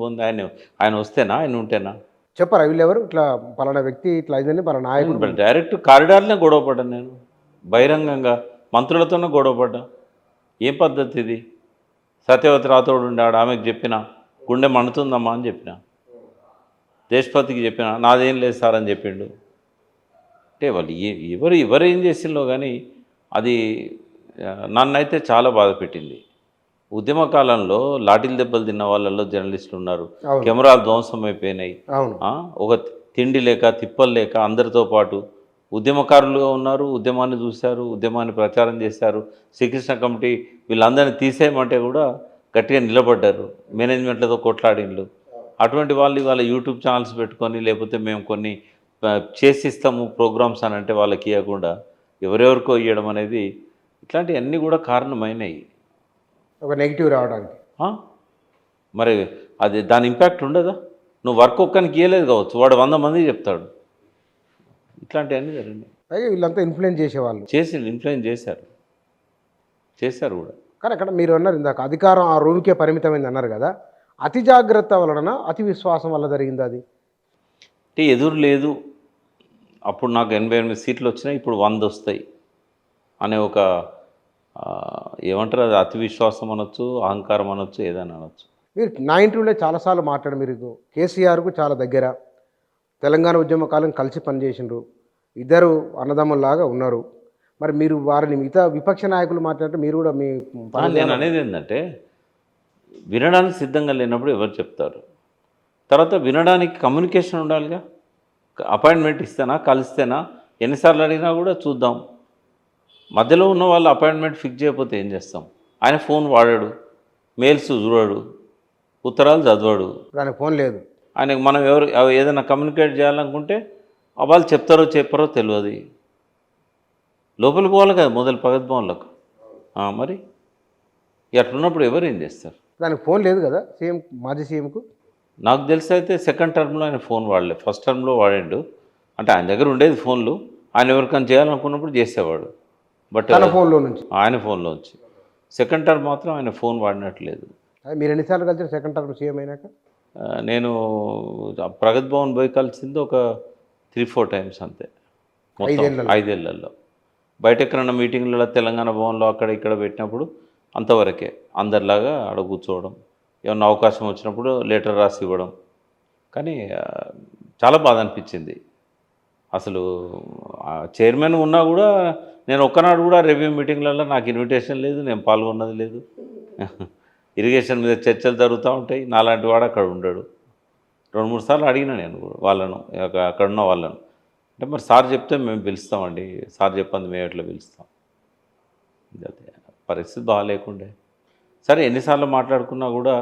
ఆయన వస్తేనా, ఆయన ఉంటేనా? చెప్పారా వీళ్ళు ఎవరు ఇట్లా పలానా వ్యక్తి ఇట్లా అయిందని పలానా నాయకుడు? డైరెక్ట్ కారిడార్నే గొడవపడ్డాను నేను. బహిరంగంగా మంత్రులతోనే గొడవపడ్డా. ఏం పద్ధతి ఇది? సత్యవతి రాథోడ్ ఉండాడు, ఆమెకు చెప్పిన గుండె మండుతుందమ్మా అని చెప్పిన. దేశపతికి చెప్పిన, నాదేం లేదు సార్ అని చెప్పిండు. అంటే వాళ్ళు ఎవరు ఏం చేసిందో కానీ అది నన్నైతే చాలా బాధ పెట్టింది. ఉద్యమ కాలంలో లాఠీలు దెబ్బలు తిన్న వాళ్ళల్లో జర్నలిస్టులు ఉన్నారు. కెమెరాలు ధ్వంసం అయిపోయినాయి. ఒక తిండి లేక, తిప్పలు లేక అందరితో పాటు ఉద్యమకారులుగా ఉన్నారు. ఉద్యమాన్ని చూశారు, ఉద్యమాన్ని ప్రచారం చేశారు. శ్రీకృష్ణ కమిటీ వీళ్ళందరినీ తీసేయమంటే కూడా గట్టిగా నిలబడ్డారు. మేనేజ్మెంట్లతో కొట్లాడిన్లు. అటువంటి వాళ్ళు ఇవాళ యూట్యూబ్ ఛానల్స్ పెట్టుకొని, లేకపోతే మేము కొన్ని చేసిస్తాము ప్రోగ్రామ్స్ అని అంటే వాళ్ళకి ఇవ్వకుండా ఎవరెవరికో ఇవ్వడం అనేది, ఇట్లాంటివన్నీ కూడా కారణమైనవి ఒక నెగిటివ్ రావడానికి. మరి అది దాని ఇంపాక్ట్ ఉండదా? నువ్వు వర్క్ ఒక్కనికి ఇవ్వలేదు కావచ్చు, వాడు 100 మందికి చెప్తాడు. ఇట్లాంటివన్నీ జరిగినాయి. అయితే వీళ్ళంతా ఇన్ఫ్లుయెన్స్ చేసేవాళ్ళు. ఇన్ఫ్లుయెన్స్ చేశారు కూడా. కానీ అక్కడ మీరు అన్నారు ఇందాక, అధికారం ఆ రూమ్కే పరిమితమైంది అన్నారు కదా. అతి జాగ్రత్త వలన, అతి విశ్వాసం వల్ల జరిగింది అది? అంటే ఎదురు లేదు. అప్పుడు నాకు 88 సీట్లు వచ్చినాయి, ఇప్పుడు 100 వస్తాయి అనే ఒక ఏమంటారు, అది అతి విశ్వాసం అనొచ్చు, అహంకారం అనొచ్చు, ఏదైనా అనొచ్చు. మీరు నా ఇంటర్వ్యూలో చాలాసార్లు మాట్లాడారు. మీరు కేసీఆర్కు చాలా దగ్గర, తెలంగాణ ఉద్యమ కాలం కలిసి పనిచేసిండ్రు, ఇద్దరు అన్నదమ్ముల్లాగా ఉన్నారు. మరి మీరు వారిని మిగతా విపక్ష నాయకులు మాట్లాడితే మీరు కూడా మీ నేను అనేది ఏంటంటే, వినడానికి సిద్ధంగా లేనప్పుడు ఎవరు చెప్తారు? తర్వాత వినడానికి కమ్యూనికేషన్ ఉండాలిగా. అపాయింట్మెంట్ ఇస్తేనా, కలిస్తేనా, ఎన్నిసార్లు అడిగినా కూడా చూద్దాం. మధ్యలో ఉన్న వాళ్ళు అపాయింట్మెంట్ ఫిక్స్ చేయకపోతే ఏం చేస్తాం? ఆయన ఫోన్ వాడాడు, మెయిల్స్ చూడాడు, ఉత్తరాలు చదవాడు, దానికి ఫోన్ లేదు. ఆయనకు మనం ఏదైనా కమ్యూనికేట్ చేయాలనుకుంటే వాళ్ళు చెప్తారో చెప్పారో తెలియదు. లోపల పోవాలి కదా మొదలు భవన్లకు. మరి అట్లున్నప్పుడు ఎవరు ఏం చేస్తారు? దానికి ఫోన్ లేదు కదా సీఎం, మాజీ సీఎంకు. నాకు తెలిసి అయితే సెకండ్ టర్మ్లో ఆయన ఫోన్ వాడలేదు, ఫస్ట్ టర్మ్లో వాడాడు. అంటే ఆయన దగ్గర ఉండేది ఫోన్లు, ఆయన ఎవరికైనా చేయాలనుకున్నప్పుడు చేసేవాడు. బట్ ఆయన ఫోన్లో నుంచి సెకండ్ టర్మ్ మాత్రం ఆయన ఫోన్ వాడినట్లేదు. మీరు ఎన్నిసార్లు కలిసి సెకండ్ టర్మ్ సీఎం అయినాక? నేను ప్రగతి భవన్ పోయి కలిసింది ఒక 3-4 టైమ్స్ అంతే, మొత్తం 5 ఏళ్లలో. బయట ఎక్కడన్నా మీటింగ్లలో తెలంగాణ భవన్లో అక్కడ ఇక్కడ పెట్టినప్పుడు అంతవరకే. అందరిలాగా ఆడ కూర్చోవడం, ఏమన్నా అవకాశం వచ్చినప్పుడు లెటర్ రాసి ఇవ్వడం. కానీ చాలా బాధ అనిపించింది. అసలు చైర్మన్ ఉన్నా కూడా నేను ఒక్కనాడు కూడా రివ్యూ మీటింగ్లలో నాకు ఇన్విటేషన్ లేదు, నేను పాల్గొన్నది లేదు. ఇరిగేషన్ మీద చర్చలు జరుగుతూ ఉంటాయి, నాలాంటి వాడు అక్కడ ఉండడు. 2-3 సార్లు అడిగినా నేను వాళ్ళను, అక్కడున్న వాళ్ళను. అంటే మరి సార్ చెప్తే మేము పిలుస్తామండి, సార్ చెప్పండి మేము ఎట్లా పిలుస్తాం. పరిస్థితి బాగాలేకుండే. సరే ఎన్నిసార్లు మాట్లాడుకున్నా కూడా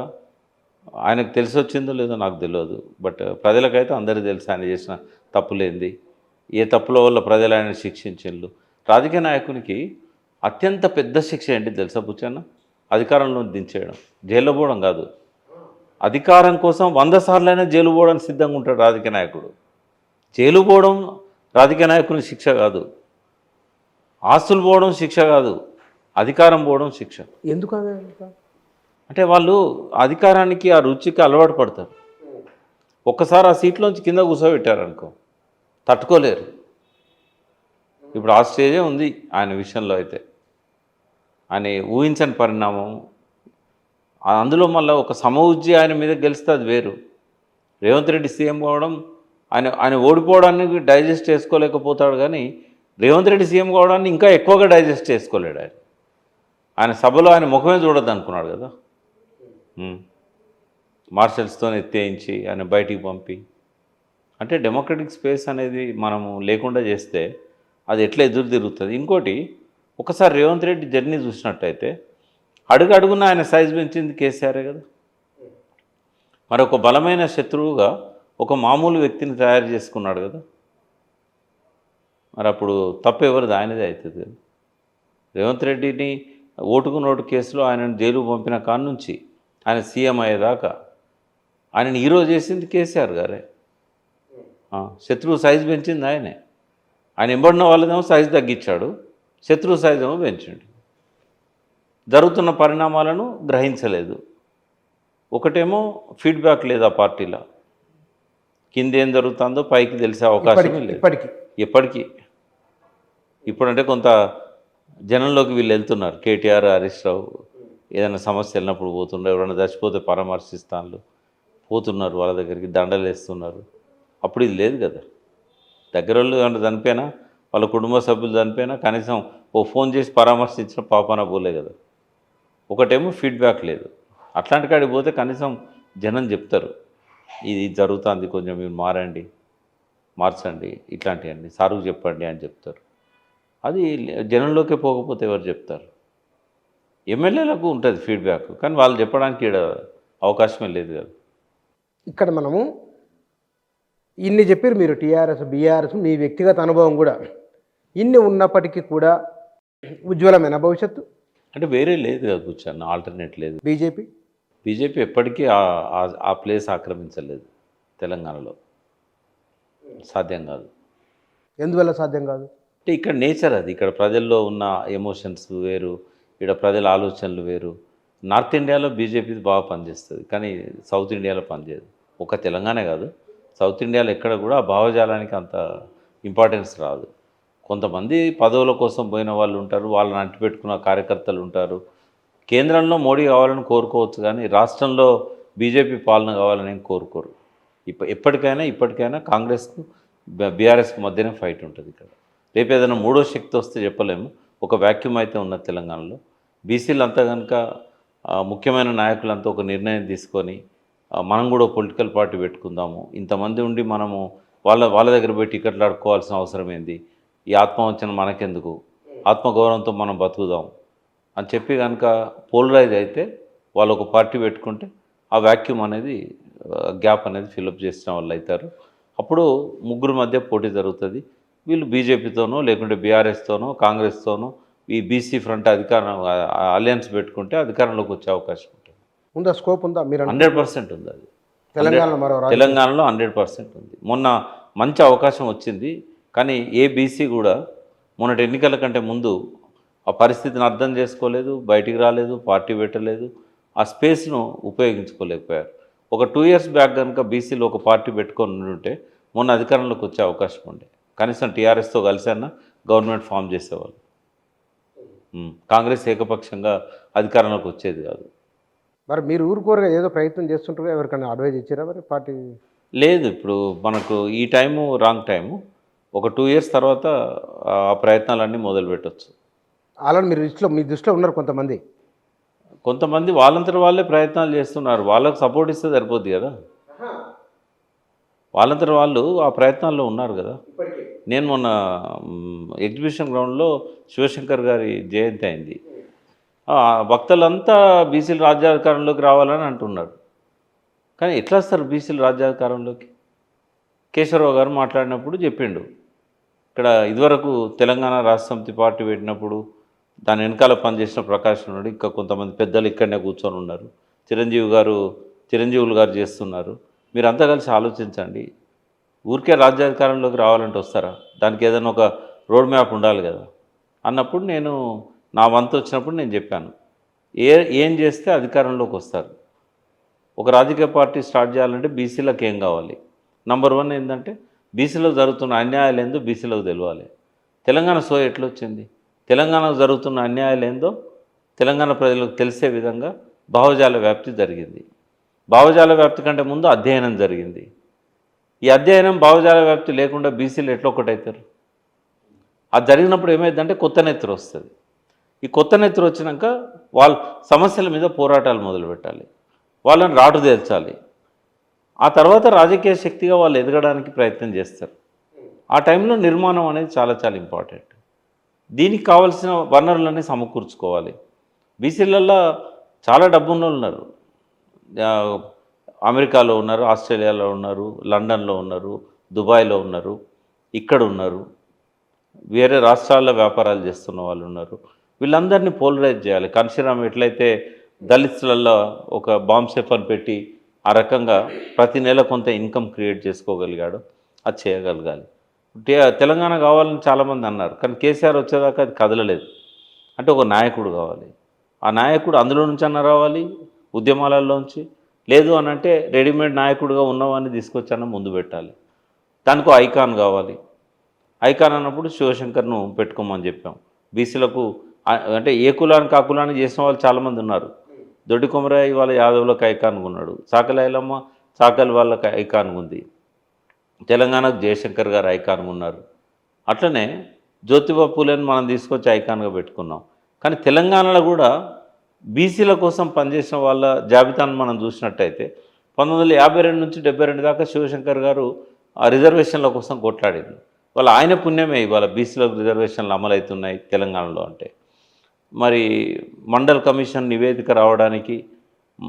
ఆయనకు తెలిసి వచ్చిందో లేదో నాకు తెలియదు. బట్ ప్రజలకైతే అందరికీ తెలుసు ఆయన చేసిన తప్పులేంది, ఏ తప్పుల వల్ల ప్రజలు ఆయన శిక్షించిండ్రు. రాజకీయ నాయకునికి అత్యంత పెద్ద శిక్ష ఏంటి తెలుసా బుచ్చన్న? అధికారంలో దించేయడం, జైల్లో పోవడం కాదు. అధికారం కోసం 100 సార్లైనా జైలు పోవడానికి సిద్ధంగా ఉంటాడు రాజకీయ నాయకుడు. జైలు పోవడం రాజకీయ నాయకుని శిక్ష కాదు, ఆస్తులు పోవడం శిక్ష కాదు, అధికారం పోవడం శిక్ష. ఎందుకు అదే? అంటే వాళ్ళు అధికారానికి ఆ రుచికి అలవాటు పడతారు. ఒక్కసారి ఆ సీట్లోంచి కింద కూర్చోబెట్టారనుకో తట్టుకోలేరు. ఇప్పుడు ఆ స్టేజే ఉంది ఆయన విషయంలో అయితే. ఆయన ఊహించని పరిణామం. అందులో మళ్ళీ ఒక సమఉజ్జి ఆయన మీద గెలిస్తే అది వేరు. రేవంత్ రెడ్డి సీఎం కావడం, ఆయన ఓడిపోవడానికి డైజెస్ట్ చేసుకోలేకపోతాడు, కానీ రేవంత్ రెడ్డి సీఎం కావడాన్ని ఇంకా ఎక్కువగా డైజెస్ట్ చేసుకోలేడు. ఆయన సభలో ఆయన ముఖమే చూడొద్దు అనుకున్నాడు కదా. మార్షల్స్తో ఎత్తేయించి ఆయన బయటికి పంపి, అంటే డెమోక్రటిక్ స్పేస్ అనేది మనము లేకుండా చేస్తే అది ఎట్లా ఎదురు తిరుగుతుంది. ఇంకోటి, ఒకసారి రేవంత్ రెడ్డి జర్నీ చూసినట్టయితే అడుగున ఆయన సైజు పెంచింది కేసీఆరే కదా. మరి ఒక బలమైన శత్రువుగా ఒక మామూలు వ్యక్తిని తయారు చేసుకున్నాడు కదా. మరి అప్పుడు తప్పు ఎవరిది? ఆయనదే అవుతుంది కదా. రేవంత్ రెడ్డిని ఓటుకు నోటు కేసులో ఆయనను జైలు పంపిన కాడ నుంచి ఆయన సీఎం అయ్యేదాకా ఆయనని హీరో చేసింది కేసీఆర్ గారే. శత్రువు సైజు పెంచింది ఆయనే. ఆయన ఎంబడిన వాళ్ళదేమో సైజు తగ్గించాడు, శత్రువు సైజు ఏమో పెంచాడు. జరుగుతున్న పరిణామాలను గ్రహించలేదు. ఒకటేమో ఫీడ్బ్యాక్ లేదు ఆ పార్టీలో, కింద ఏం జరుగుతుందో పైకి తెలిసే అవకాశం లేదు ఎప్పటికీ. ఇప్పుడంటే కొంత జనంలోకి వీళ్ళు వెళ్తున్నారు. కేటీఆర్, హరీష్ రావు ఏదైనా సమస్య వెళ్ళినప్పుడు పోతున్నారు, ఎవరైనా చచ్చిపోతే పరామర్శిస్తాను పోతున్నారు, వాళ్ళ దగ్గరికి దండలు వేస్తున్నారు. అప్పుడు ఇది లేదు కదా. దగ్గర వాళ్ళు ఏమన్నా చనిపోయినా, వాళ్ళ కుటుంబ సభ్యులు చనిపోయినా కనీసం ఓ ఫోన్ చేసి పరామర్శించిన పాపాన పోలే కదా. ఒకటేమో ఫీడ్బ్యాక్ లేదు. అట్లాంటి కాడికి పోతే కనీసం జనం చెప్తారు, ఇది జరుగుతుంది, కొంచెం మీరు మార్చండి, ఇట్లాంటివన్నీ సారుకు చెప్పండి అని చెప్తారు. అది జనంలోకి పోకపోతే ఎవరు చెప్తారు? ఎమ్మెల్యేలకు ఉంటుంది ఫీడ్బ్యాక్, కానీ వాళ్ళు చెప్పడానికి అవకాశమే లేదు కదా. ఇక్కడ మనము ఇన్ని చెప్పారు మీరు, టీఆర్ఎస్ బీఆర్ఎస్, మీ వ్యక్తిగత అనుభవం కూడా ఇన్ని ఉన్నప్పటికీ కూడా ఉజ్వలమైన భవిష్యత్తు అంటే వేరే లేదు కదా కూర్చొని, ఆల్టర్నేట్ లేదు. బీజేపీ ఎప్పటికీ ఆ ప్లేస్ ఆక్రమించలేదు తెలంగాణలో. సాధ్యం కాదు. ఎందువల్ల సాధ్యం కాదు అంటే ఇక్కడ నేచర్ అది. ఇక్కడ ప్రజల్లో ఉన్న ఎమోషన్స్ వేరు, ఇక్కడ ప్రజల ఆలోచనలు వేరు. నార్త్ ఇండియాలో బీజేపీ బాగా పనిచేస్తుంది, కానీ సౌత్ ఇండియాలో పనిచేయదు. ఒక తెలంగాణ కాదు, సౌత్ ఇండియాలో ఎక్కడ కూడా ఆ భావజాలానికి అంత ఇంపార్టెన్స్ రాదు. కొంతమంది పదవుల కోసం పోయిన వాళ్ళు ఉంటారు, వాళ్ళని అంటిపెట్టుకున్న కార్యకర్తలు ఉంటారు. కేంద్రంలో మోడీ కావాలని కోరుకోవచ్చు, కానీ రాష్ట్రంలో బీజేపీ పాలన కావాలని కోరుకోరు. ఇప్పటికైనా కాంగ్రెస్కు బీఆర్ఎస్కి మధ్యనే ఫైట్ ఉంటుంది ఇక్కడ. రేపు ఏదైనా మూడో శక్తి వస్తే చెప్పలేము. ఒక వ్యాక్యూమ్ అయితే ఉన్నది తెలంగాణలో. బీసీలు అంతా కనుక ముఖ్యమైన నాయకులంతా ఒక నిర్ణయం తీసుకొని మనం కూడా పొలిటికల్ పార్టీ పెట్టుకుందాము, ఇంతమంది ఉండి మనము వాళ్ళ దగ్గర పోయి టికెట్లు అడుక్కోవాల్సిన అవసరం ఏంది, ఈ ఆత్మవంచన మనకెందుకు, ఆత్మగౌరవంతో మనం బతుకుదాం అని చెప్పి కనుక పోలరైజ్ అయితే వాళ్ళు ఒక పార్టీ పెట్టుకుంటే ఆ వ్యాక్యూమ్ అనేది, గ్యాప్ అనేది ఫిలప్ చేసిన వాళ్ళు అవుతారు. అప్పుడు ముగ్గురు మధ్య పోటీ జరుగుతుంది. వీళ్ళు బీజేపీతోనో లేకుంటే బీఆర్ఎస్తోనో కాంగ్రెస్తోనో ఈ బీసీ ఫ్రంట్ అలయన్స్ పెట్టుకుంటే అధికారంలోకి వచ్చే అవకాశం ఉంటుంది. ఉందా? స్కోప్ ఉందా? మీరు 100% ఉంది. అది తెలంగాణలో 100% ఉంది. మొన్న మంచి అవకాశం వచ్చింది, కానీ ఏ బీసీ కూడా మొన్నటి ఎన్నికల కంటే ముందు ఆ పరిస్థితిని అర్థం చేసుకోలేదు, బయటికి రాలేదు, పార్టీ పెట్టలేదు, ఆ స్పేస్ను ఉపయోగించుకోలేకపోయారు. ఒక 2 years బ్యాక్ కనుక బీసీలో ఒక పార్టీ పెట్టుకొని ఉంటే మొన్న అధికారంలోకి వచ్చే అవకాశం ఉండే. కనీసం టీఆర్ఎస్తో కలిసన్నా గవర్నమెంట్ ఫామ్ చేసేవాళ్ళు. కాంగ్రెస్ ఏకపక్షంగా అధికారంలోకి వచ్చేది కాదు. మరి మీరు ఊరుకోరుగా ఏదో ప్రయత్నం చేస్తుంటారు, ఎవరికైనా అడ్వైజ్ ఇచ్చారా మరి పార్టీ? లేదు, ఇప్పుడు మనకు ఈ టైము రాంగ్ టైము. ఒక 2 years తర్వాత ఆ ప్రయత్నాలన్నీ మొదలు పెట్టవచ్చు. అలాని మీ దృష్టిలో ఉన్నారు కొంతమంది వాళ్ళంతటి వాళ్ళే ప్రయత్నాలు చేస్తున్నారు. వాళ్ళకు సపోర్ట్ ఇస్తే సరిపోద్ది కదా. వాళ్ళంతటి వాళ్ళు ఆ ప్రయత్నాల్లో ఉన్నారు కదా. నేను మొన్న ఎగ్జిబిషన్ గ్రౌండ్లో శివశంకర్ గారి జయంతి అయింది. వక్తలంతా బీసీలు రాజ్యాధికారంలోకి రావాలని అంటున్నారు. కానీ ఎట్లా వస్తారు బీసీలు రాజ్యాధికారంలోకి? కేశవరావు గారు మాట్లాడినప్పుడు చెప్పిండు, ఇక్కడ ఇదివరకు తెలంగాణ రాష్ట్ర సమితి పార్టీ పెట్టినప్పుడు దాని వెనకాల పనిచేసిన ప్రకాష్ ఉన్నాడు, ఇంకా కొంతమంది పెద్దలు ఇక్కడనే కూర్చొని ఉన్నారు, చిరంజీవులు గారు చేస్తున్నారు, మీరంతా కలిసి ఆలోచించండి, ఊరికే రాజ్యాధికారంలోకి రావాలంటే వస్తారా? దానికి ఏదైనా ఒక రోడ్ మ్యాప్ ఉండాలి కదా అన్నప్పుడు నేను నా వంతు వచ్చినప్పుడు నేను చెప్పాను, ఏం చేస్తే అధికారంలోకి వస్తారు? ఒక రాజకీయ పార్టీ స్టార్ట్ చేయాలంటే బీసీలకు ఏం కావాలి? నంబర్ 1 ఏంటంటే బీసీలో జరుగుతున్న అన్యాయాలు ఏందో బీసీలకు తెలియాలి. తెలంగాణ సో ఎట్లొచ్చింది? తెలంగాణలో జరుగుతున్న అన్యాయాలు ఏందో తెలంగాణ ప్రజలకు తెలిసే విధంగా భావజాల వ్యాప్తి జరిగింది. భావజాల వ్యాప్తి కంటే ముందు అధ్యయనం జరిగింది. ఈ అధ్యయనం భావజాల వ్యాప్తి లేకుండా బీసీలు ఎట్లా ఒకటవుతారు? అది జరిగినప్పుడు ఏమైందంటే కొత్త నెత్తురు వస్తుంది. ఈ కొత్త నెత్తురు వచ్చినాక వాళ్ళ సమస్యల మీద పోరాటాలు మొదలుపెట్టాలి, వాళ్ళని రాటు తేల్చాలి. ఆ తర్వాత రాజకీయ శక్తిగా వాళ్ళు ఎదగడానికి ప్రయత్నం చేస్తారు. ఆ టైంలో నిర్మాణం అనేది చాలా చాలా ఇంపార్టెంట్. దీనికి కావాల్సిన వనరులన్నీ సమకూర్చుకోవాలి. బీసీలలో చాలా డబ్బున్న వాళ్ళు ఉన్నారు, అమెరికాలో ఉన్నారు, ఆస్ట్రేలియాలో ఉన్నారు, లండన్లో ఉన్నారు, దుబాయ్లో ఉన్నారు, ఇక్కడ ఉన్నారు, వేరే రాష్ట్రాల్లో వ్యాపారాలు చేస్తున్న వాళ్ళు ఉన్నారు. వీళ్ళందరినీ పోలరైజ్ చేయాలి. కాన్షీరామ్ ఎట్లయితే దళితులలో ఒక బాంబ్ సెఫర్ పెట్టి ఆ రకంగా ప్రతి నెల కొంత ఇన్కమ్ క్రియేట్ చేసుకోగలిగాడు, అది చేయగలగాలి. తెలంగాణ కావాలని చాలామంది అన్నారు, కానీ కేసీఆర్ వచ్చేదాకా అది కదలలేదు. అంటే ఒక నాయకుడు కావాలి. ఆ నాయకుడు అందులో నుంచి అన్న రావాలి, ఉద్యమాలలోంచి, లేదు అని అంటే రెడీమేడ్ నాయకుడిగా ఉన్నవాడిని తీసుకొచ్చన్న ముందు పెట్టాలి. దానికి ఐకాన్ కావాలి. ఐకాన్ అన్నప్పుడు శివశంకర్ను పెట్టుకోమని చెప్పాం. బీసీలకు అంటే ఏ కులానికి ఆ కులానికి చేసిన వాళ్ళు చాలామంది ఉన్నారు. దొడ్డి కొమరయ్య వాళ్ళ యాదవులకు ఐకాన్గా ఉన్నాడు, చాకలైలమ్మ చాకలి వాళ్ళకి ఐకాన్గా ఉంది, తెలంగాణకు జయశంకర్ గారు ఐకాన్గా ఉన్నారు. అట్లనే జ్యోతిబా పూలేని మనం తీసుకొచ్చి ఐకాన్గా పెట్టుకున్నాం. కానీ తెలంగాణలో కూడా బీసీల కోసం పనిచేసిన వాళ్ళ జాబితాను మనం చూసినట్టయితే 1952 నుంచి 72 దాకా శివశంకర్ గారు ఆ రిజర్వేషన్ల కోసం కొట్లాడింది. వాళ్ళ ఆయన పుణ్యమే ఇవాళ బీసీలకు రిజర్వేషన్లు అమలవుతున్నాయి తెలంగాణలో. అంటే మరి మండల్ కమిషన్ నివేదిక రావడానికి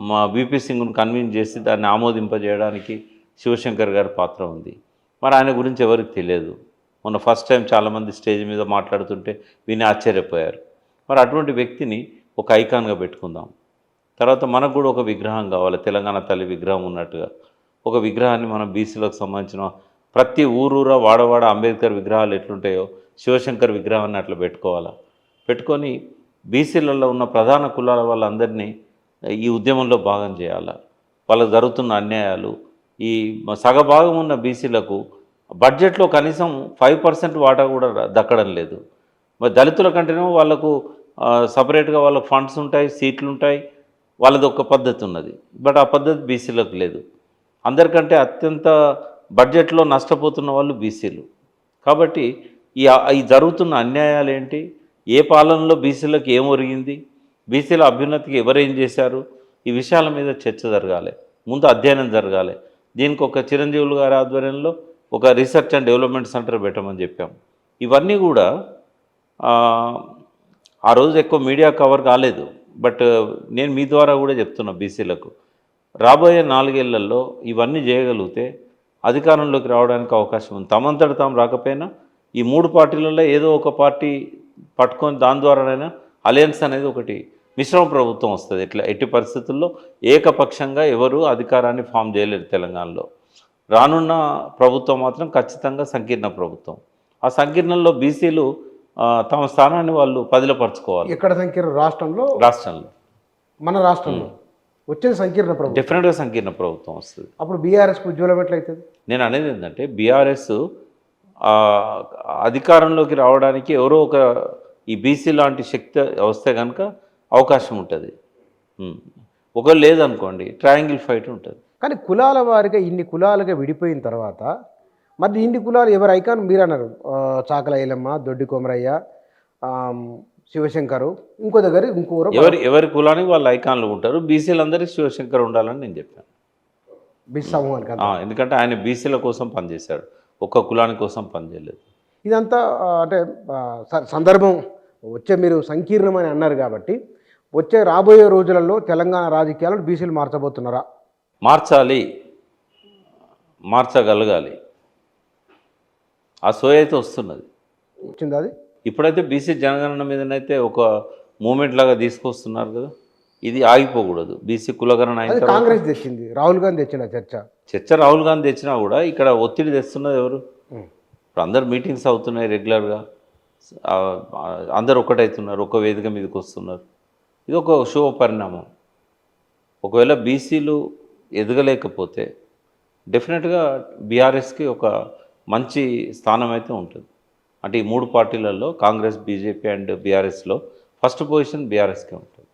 మా బీపీ సింగ్ను కన్విన్స్ చేసి దాన్ని ఆమోదింపజేయడానికి శివశంకర్ గారి పాత్ర ఉంది. మరి ఆయన గురించి ఎవరికి తెలియదు. మొన్న ఫస్ట్ టైం చాలామంది స్టేజ్ మీద మాట్లాడుతుంటే విని ఆశ్చర్యపోయారు. మరి అటువంటి వ్యక్తిని ఒక ఐకాన్గా పెట్టుకుందాం. తర్వాత మనకు కూడా ఒక విగ్రహం కావాలి, తెలంగాణ తల్లి విగ్రహం ఉన్నట్టుగా ఒక విగ్రహాన్ని మనం బీసీలకు సంబంధించిన ప్రతి ఊరూరా వాడవాడ అంబేద్కర్ విగ్రహాలు ఎట్లుంటాయో శివశంకర్ విగ్రహాన్ని అట్లా పెట్టుకోవాలా. పెట్టుకొని బీసీలలో ఉన్న ప్రధాన కులాల వాళ్ళందరినీ ఈ ఉద్యమంలో భాగం చేయాలా. వాళ్ళకు జరుగుతున్న అన్యాయాలు, ఈ సగభాగం ఉన్న బీసీలకు బడ్జెట్లో కనీసం 5% వాటా కూడా దక్కడం లేదు. మరి దళితుల కంటేనేమో వాళ్ళకు సపరేట్గా వాళ్ళకు ఫండ్స్ ఉంటాయి, సీట్లు ఉంటాయి, వాళ్ళది ఒక పద్ధతి ఉన్నది. బట్ ఆ పద్ధతి బీసీలకు లేదు. అందరికంటే అత్యంత బడ్జెట్లో నష్టపోతున్న వాళ్ళు బీసీలు. కాబట్టి ఈ జరుగుతున్న అన్యాయాలు ఏంటి, ఏ పాలనలో బీసీలకు ఏం ఒరిగింది, బీసీల అభ్యున్నతికి ఎవరేం చేశారు, ఈ విషయాల మీద చర్చ జరగాలి, ముందు అధ్యయనం జరగాలి. దీనికి ఒక చిరంజీవులు గారి ఆధ్వర్యంలో ఒక రీసెర్చ్ అండ్ డెవలప్మెంట్ సెంటర్ పెట్టమని చెప్పాం. ఇవన్నీ కూడా ఆ రోజు ఎక్కువ మీడియా కవర్ కాలేదు. బట్ నేను మీ ద్వారా కూడా చెప్తున్నా, బీసీలకు రాబోయే 4 ఏళ్లలో ఇవన్నీ చేయగలిగితే అధికారంలోకి రావడానికి అవకాశం ఉంది. తమంతట తాము రాకపోయినా ఈ 3 పార్టీలలో ఏదో ఒక పార్టీ పట్టుకొని దాని ద్వారానైనా అలయన్స్ అనేది ఒకటి మిశ్రమ ప్రభుత్వం వస్తుంది. ఇట్లా ఎట్టి పరిస్థితుల్లో ఏకపక్షంగా ఎవరు అధికారాన్ని ఫామ్ చేయలేరు తెలంగాణలో. రానున్న ప్రభుత్వం మాత్రం ఖచ్చితంగా సంకీర్ణ ప్రభుత్వం. ఆ సంకీర్ణంలో బీసీలు తమ స్థానాన్ని వాళ్ళు పదిలపరచుకోవాలి. ఎక్కడ సంకీర్ణ? రాష్ట్రంలో మన రాష్ట్రంలో వచ్చేది సంకీర్ణ ప్రభుత్వం. డెఫినెట్గా సంకీర్ణ ప్రభుత్వం వస్తుంది. అప్పుడు బీఆర్ఎస్కి ఉజ్వలం ఎట్లయితుంది? నేను అనేది ఏంటంటే బీఆర్ఎస్ అధికారంలోకి రావడానికి ఎవరో ఒక ఈ బీసీ లాంటి శక్తి వస్తే కనుక అవకాశం ఉంటుంది. ఒకరు లేదనుకోండి ట్రయాంగిల్ ఫైట్ ఉంటుంది. కానీ కులాల వారిగా ఇన్ని కులాలుగా విడిపోయిన తర్వాత మరి ఇన్ని కులాలు ఎవరు ఐకాన్? మీరు అన్నారు చాకల ఐలమ్మ, దొడ్డి కొమరయ్య, శివశంకరు, ఇంకో దగ్గర ఇంకోరు, ఎవరి కులానికి వాళ్ళు ఐకాన్లు ఉంటారు. బీసీలందరికీ శివశంకర్ ఉండాలని నేను చెప్పాను, బీసీ సమూహానికి. ఎందుకంటే ఆయన బీసీల కోసం పనిచేశాడు, ఒక్క కులాని కోసం పనిచేయలేదు. ఇదంతా అంటే సందర్భం వచ్చే మీరు సంకీర్ణమని అన్నారు కాబట్టి వచ్చే రాబోయే రోజులలో తెలంగాణ రాజకీయాలను బీసీలు మార్చబోతున్నారా? మార్చాలి, మార్చగలగాలి. ఆ సోయ అయితే వస్తున్నది. వచ్చింది అది. ఇప్పుడైతే బీసీ జనగణన మీదనైతే ఒక మూమెంట్ లాగా తీసుకొస్తున్నారు కదా, ఇది ఆగిపోకూడదు. బీసీ కులగణన అయిన అది తర్వాత కాంగ్రెస్ తెచ్చింది, రాహుల్ గాంధీ తెచ్చిన చర్చ. చర్చ రాహుల్ గాంధీ తెచ్చినా కూడా ఇక్కడ ఒత్తిడి తెస్తున్నది ఎవరు? ఉం. ఇప్పుడు అందరు మీటింగ్స్ అవుతున్నాయి రెగ్యులర్గా, అందరు ఒకటవుతున్నారు, ఒక వేదిక మీదకి వస్తున్నారు. ఇది ఒక శుభ పరిణామం. ఒకవేళ బీసీలు ఎదగలేకపోతే డెఫినెట్గా బీఆర్ఎస్కి ఒక మంచి స్థానం అయితే ఉంటుంది. అంటే ఈ మూడు పార్టీలలో కాంగ్రెస్, బీజేపీ అండ్ బీఆర్ఎస్లో ఫస్ట్ పొజిషన్ బీఆర్ఎస్కే ఉంటుంది.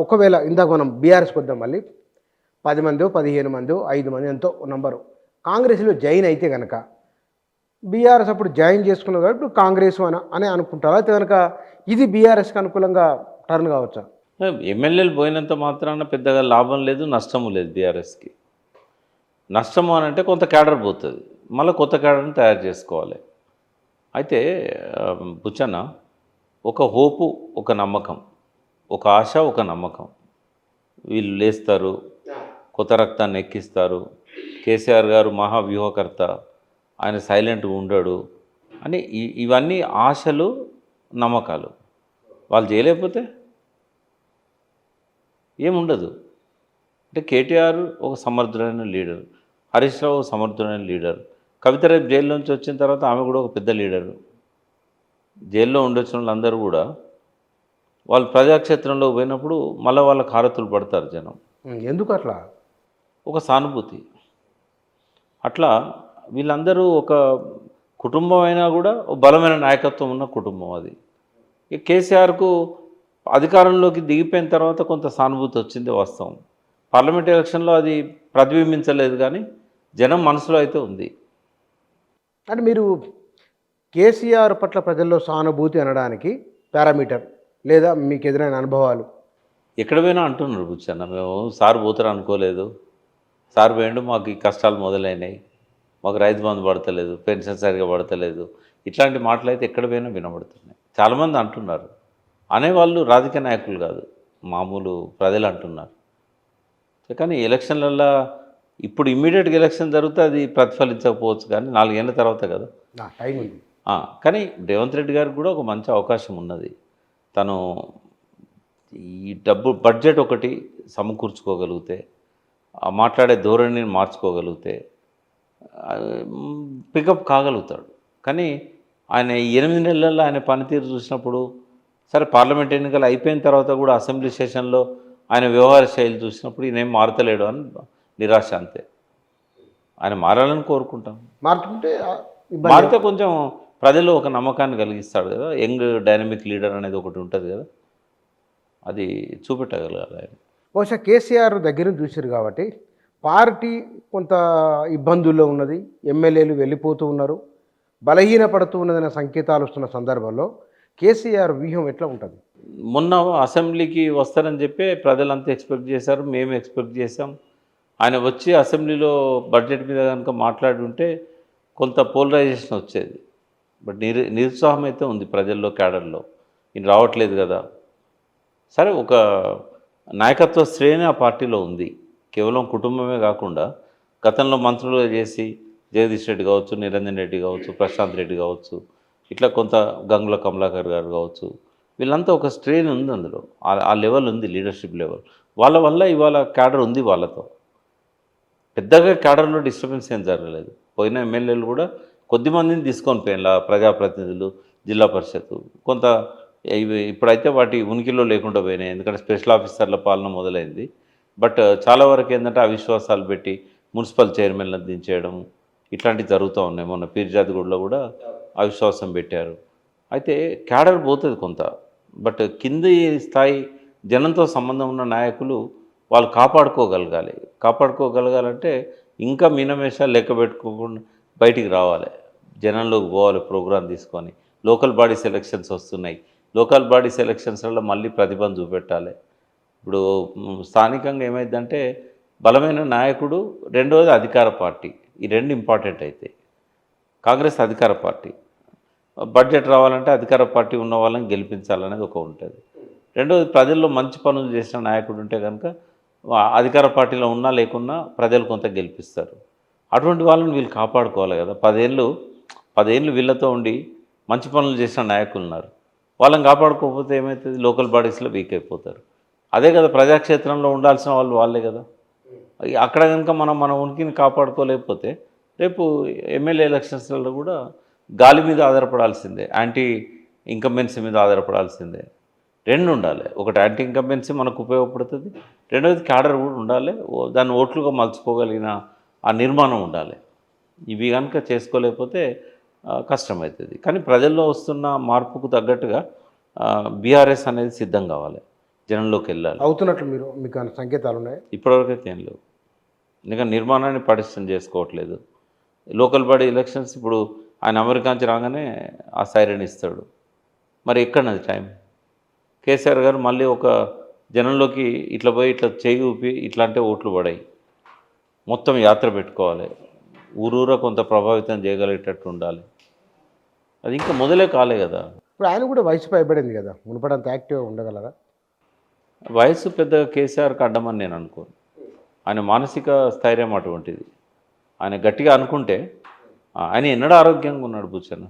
ఒకవేళ ఇందాక మనం బీఆర్ఎస్కి వద్దాం, మళ్ళీ 10 మందో 15 మందో 5 మంది ఎంతో నంబరు కాంగ్రెస్లో జాయిన్ అయితే కనుక బీఆర్ఎస్ అప్పుడు జాయిన్ చేసుకున్నారు కాబట్టి ఇప్పుడు కాంగ్రెస్ అని అనుకుంటారు. అయితే కనుక ఇది బీఆర్ఎస్కి అనుకూలంగా టర్న్ కావచ్చా? ఎమ్మెల్యేలు పోయినంత మాత్రాన పెద్దగా లాభం లేదు, నష్టము లేదు బీఆర్ఎస్కి. నష్టము అని అంటే కొంత క్యాడర్ పోతుంది, మళ్ళీ కొత్త క్యాడర్ని తయారు చేసుకోవాలి. అయితే బుచ్చన్న, ఒక హోపు, ఒక నమ్మకం, ఒక ఆశ, ఒక నమ్మకం, వీళ్ళు లేస్తారు, కొత్త రక్తాన్ని ఎక్కిస్తారు, కేసీఆర్ గారు మహావ్యూహకర్త, ఆయన సైలెంట్గా ఉండడు అని ఇవన్నీ ఆశలు, నమ్మకాలు. వాళ్ళు చేయలేకపోతే ఏముండదు. అంటే కేటీఆర్ ఒక సమర్థుడైన లీడర్, హరీష్ రావు ఒక సమర్థుడైన లీడర్, కవిత రేపు జైల్లో నుంచి వచ్చిన తర్వాత ఆమె కూడా ఒక పెద్ద లీడరు. జైల్లో ఉండొచ్చిన వాళ్ళందరూ కూడా వాళ్ళు ప్రజాక్షేత్రంలో పోయినప్పుడు మళ్ళీ వాళ్ళకి హారతులు పడతారు జనం. ఎందుకు అట్లా? ఒక సానుభూతి. అట్లా వీళ్ళందరూ ఒక కుటుంబం అయినా కూడా ఒక బలమైన నాయకత్వం ఉన్న కుటుంబం అది. ఈ కేసీఆర్కు అధికారంలోకి దిగిపోయిన తర్వాత కొంత సానుభూతి వచ్చింది వాస్తవం. పార్లమెంట్ ఎలక్షన్లో అది ప్రతిబింబించలేదు, కానీ జనం మనసులో అయితే ఉంది. అంటే మీరు కేసీఆర్ పట్ల ప్రజల్లో సానుభూతి అనడానికి పారామీటర్ లేదా మీకు ఎదురైన అనుభవాలు? ఎక్కడ పోయినా అంటున్నారు బుచ్చన్న, మేము సార్ పోతారు అనుకోలేదు, సార్ పోయిండు, మాకు ఈ కష్టాలు మొదలైనాయి, మాకు రైతు బంధు పడతలేదు, పెన్షన్ సరిగా పడతలేదు, ఇట్లాంటి మాటలు అయితే ఎక్కడ పోయినా వినబడుతున్నాయి. చాలామంది అంటున్నారు. అనేవాళ్ళు రాజకీయ నాయకులు కాదు, మామూలు ప్రజలు అంటున్నారు. కానీ ఎలక్షన్లల్లో ఇప్పుడు ఇమ్మీడియట్గా ఎలక్షన్ జరిగితే అది ప్రతిఫలించకపోవచ్చు, కానీ 4 ఏళ్ళ తర్వాత కదా టైం ఉంది. కానీ రేవంత్ రెడ్డి గారికి కూడా ఒక మంచి అవకాశం ఉన్నది. తను ఈ బడ్జెట్ ఒకటి సమకూర్చుకోగలిగితే, మాట్లాడే ధోరణిని మార్చుకోగలిగితే పికప్ కాగలుగుతాడు. కానీ ఆయన 8 నెలల్లో ఆయన పనితీరు చూసినప్పుడు, సరే పార్లమెంట్ ఎన్నికలు అయిపోయిన తర్వాత కూడా అసెంబ్లీ సెషన్లో ఆయన వ్యవహార శైలి చూసినప్పుడు ఈయనేం మారతలేడు అని నిరాశ, అంతే. ఆయన మారాలని కోరుకుంటాం. మార్చుకుంటే మారితే కొంచెం ప్రజలు ఒక నమ్మకాన్ని కలిగిస్తాడు కదా, యంగ్ డైనమిక్ లీడర్ అనేది ఒకటి ఉంటుంది కదా, అది చూపెట్టగలగాలి ఆయన. బహుశా కేసీఆర్ దగ్గర చూసారు కాబట్టి పార్టీ కొంత ఇబ్బందుల్లో ఉన్నది, ఎమ్మెల్యేలు వెళ్ళిపోతూ ఉన్నారు, బలహీనపడుతూ ఉన్నదనే సంకేతాలు వస్తున్న సందర్భంలో కేసీఆర్ వ్యూహం ఎట్లా ఉంటుంది? మొన్న అసెంబ్లీకి వస్తారని చెప్పి ప్రజలంతా ఎక్స్పెక్ట్ చేశారు, మేము ఎక్స్పెక్ట్ చేశాం. ఆయన వచ్చి అసెంబ్లీలో బడ్జెట్ మీద కనుక మాట్లాడి ఉంటే కొంత పోలరైజేషన్ వచ్చేది. బట్ నిరుత్సాహం అయితే ఉంది ప్రజల్లో, క్యాడర్లో. ఈయన రావట్లేదు కదా. సరే, ఒక నాయకత్వ శ్రేణి ఆ పార్టీలో ఉంది. కేవలం కుటుంబమే కాకుండా గతంలో మంత్రులుగా చేసి జగదీష్ రెడ్డి కావచ్చు, నిరంజన్ రెడ్డి కావచ్చు, ప్రశాంత్ రెడ్డి కావచ్చు, ఇట్లా కొంత గంగుల కమలాకర్ గారు కావచ్చు, వీళ్ళంతా ఒక స్ట్రెయిన్ ఉంది అందులో. ఆ లెవెల్ ఉంది, లీడర్షిప్ లెవెల్. వాళ్ళ వల్ల ఇవాళ క్యాడర్ ఉంది. వాళ్ళతో పెద్దగా క్యాడర్లో డిస్టర్బెన్స్ ఏం జరగలేదు. పోయిన ఎమ్మెల్యేలు కూడా కొద్దిమందిని తీసుకొని పోయిన ప్రజాప్రతినిధులు, జిల్లా పరిషత్ కొంత ఇప్పుడైతే వాటి ఉనికిలో లేకుండా పోయినాయి, ఎందుకంటే స్పెషల్ ఆఫీసర్ల పాలన మొదలైంది. బట్ చాలా వరకు ఏంటంటే అవిశ్వాసాలు పెట్టి మున్సిపల్ చైర్మన్లను దించేయడం ఇట్లాంటివి జరుగుతూ ఉన్నాయి. మొన్న పీర్జాదిగూడలో కూడా అవిశ్వాసం పెట్టారు. అయితే క్యాడర్ పోతుంది కొంత. బట్ కింది స్థాయి జనంతో సంబంధం ఉన్న నాయకులు వాళ్ళు కాపాడుకోగలగాలంటే ఇంకా మీనమేషాలు లెక్క పెట్టుకోకుండా బయటికి రావాలి, జనంలోకి పోవాలి ప్రోగ్రాం తీసుకొని. లోకల్ బాడీస్ ఎలక్షన్స్ వస్తున్నాయి, లోకల్ బాడీస్ ఎలక్షన్స్లో మళ్ళీ ప్రతిభను చూపెట్టాలి. ఇప్పుడు స్థానికంగా ఏమైందంటే బలమైన నాయకుడు, రెండవది అధికార పార్టీ, ఈ రెండు ఇంపార్టెంట్ అయితే. కాంగ్రెస్ అధికార పార్టీ, బడ్జెట్ రావాలంటే అధికార పార్టీ ఉన్న వాళ్ళని గెలిపించాలనేది ఒక ఉంటుంది. రెండోది ప్రజల్లో మంచి పనులు చేసిన నాయకుడు ఉంటే కనుక అధికార పార్టీలో ఉన్నా లేకున్నా ప్రజలు కొంత గెలిపిస్తారు. అటువంటి వాళ్ళని వీళ్ళు కాపాడుకోవాలి కదా. 10 ఏళ్ళు వీళ్ళతో ఉండి మంచి పనులు చేసిన నాయకులు ఉన్నారు. వాళ్ళని కాపాడుకోకపోతే ఏమవుతుంది? లోకల్ బాడీస్లో వీక్ అయిపోతారు. అదే కదా ప్రజాక్షేత్రంలో ఉండాల్సిన వాళ్ళు వాళ్ళే కదా. అక్కడ కనుక మన ఉనికిని కాపాడుకోలేకపోతే రేపు ఎమ్మెల్యే ఎలక్షన్స్లలో కూడా గాలి మీద ఆధారపడాల్సిందే, యాంటీ ఇన్కంబెన్సీ మీద ఆధారపడాల్సిందే. రెండు ఉండాలి. ఒకటి యాంటీ ఇన్కంబెన్సీ మనకు ఉపయోగపడుతుంది, రెండవది క్యాడర్ కూడా ఉండాలి, దాన్ని ఓట్లుగా మలుచుకోగలిగిన ఆ నిర్మాణం ఉండాలి. ఇవి కనుక చేసుకోలేకపోతే కష్టమవుతుంది. కానీ ప్రజల్లో వస్తున్న మార్పుకు తగ్గట్టుగా బీఆర్ఎస్ అనేది సిద్ధం కావాలి, జనంలోకి వెళ్ళాలి. అవుతున్నట్లు మీకు సంకేతాలు ఉన్నాయి? ఇప్పటివరకైతే ఏం లేవు. ఎందుకంటే నిర్మాణాన్ని పటిష్టం చేసుకోవట్లేదు. లోకల్ బాడీ ఎలక్షన్స్ ఇప్పుడు ఆయన అమెరికా నుంచి రాగానే ఆ సైరన్ ఇస్తాడు. మరి ఎక్కడన్నది టైం? కేసీఆర్ గారు మళ్ళీ ఒక జనంలోకి ఇట్లా పోయి ఇట్లా చేయి ఊపి ఇట్లా అంటే ఓట్లు పడాయి, మొత్తం యాత్ర పెట్టుకోవాలి, ఊరూరా కొంత ప్రభావితం చేయగలిగేటట్టు ఉండాలి. అది ఇంకా మొదలే కాలే కదా. ఇప్పుడు ఆయన కూడా వయసు పైబడింది కదా, మునుపడంత యాక్టివ్గా ఉండగలరా? వయసు పెద్దగా కేసీఆర్కి అడ్డమని నేను అనుకోను. ఆయన మానసిక స్థైర్యం అటువంటిది. ఆయన గట్టిగా అనుకుంటే ఆయన ఎన్నడూ ఆరోగ్యంగా ఉన్నాడు బుచ్చన్న.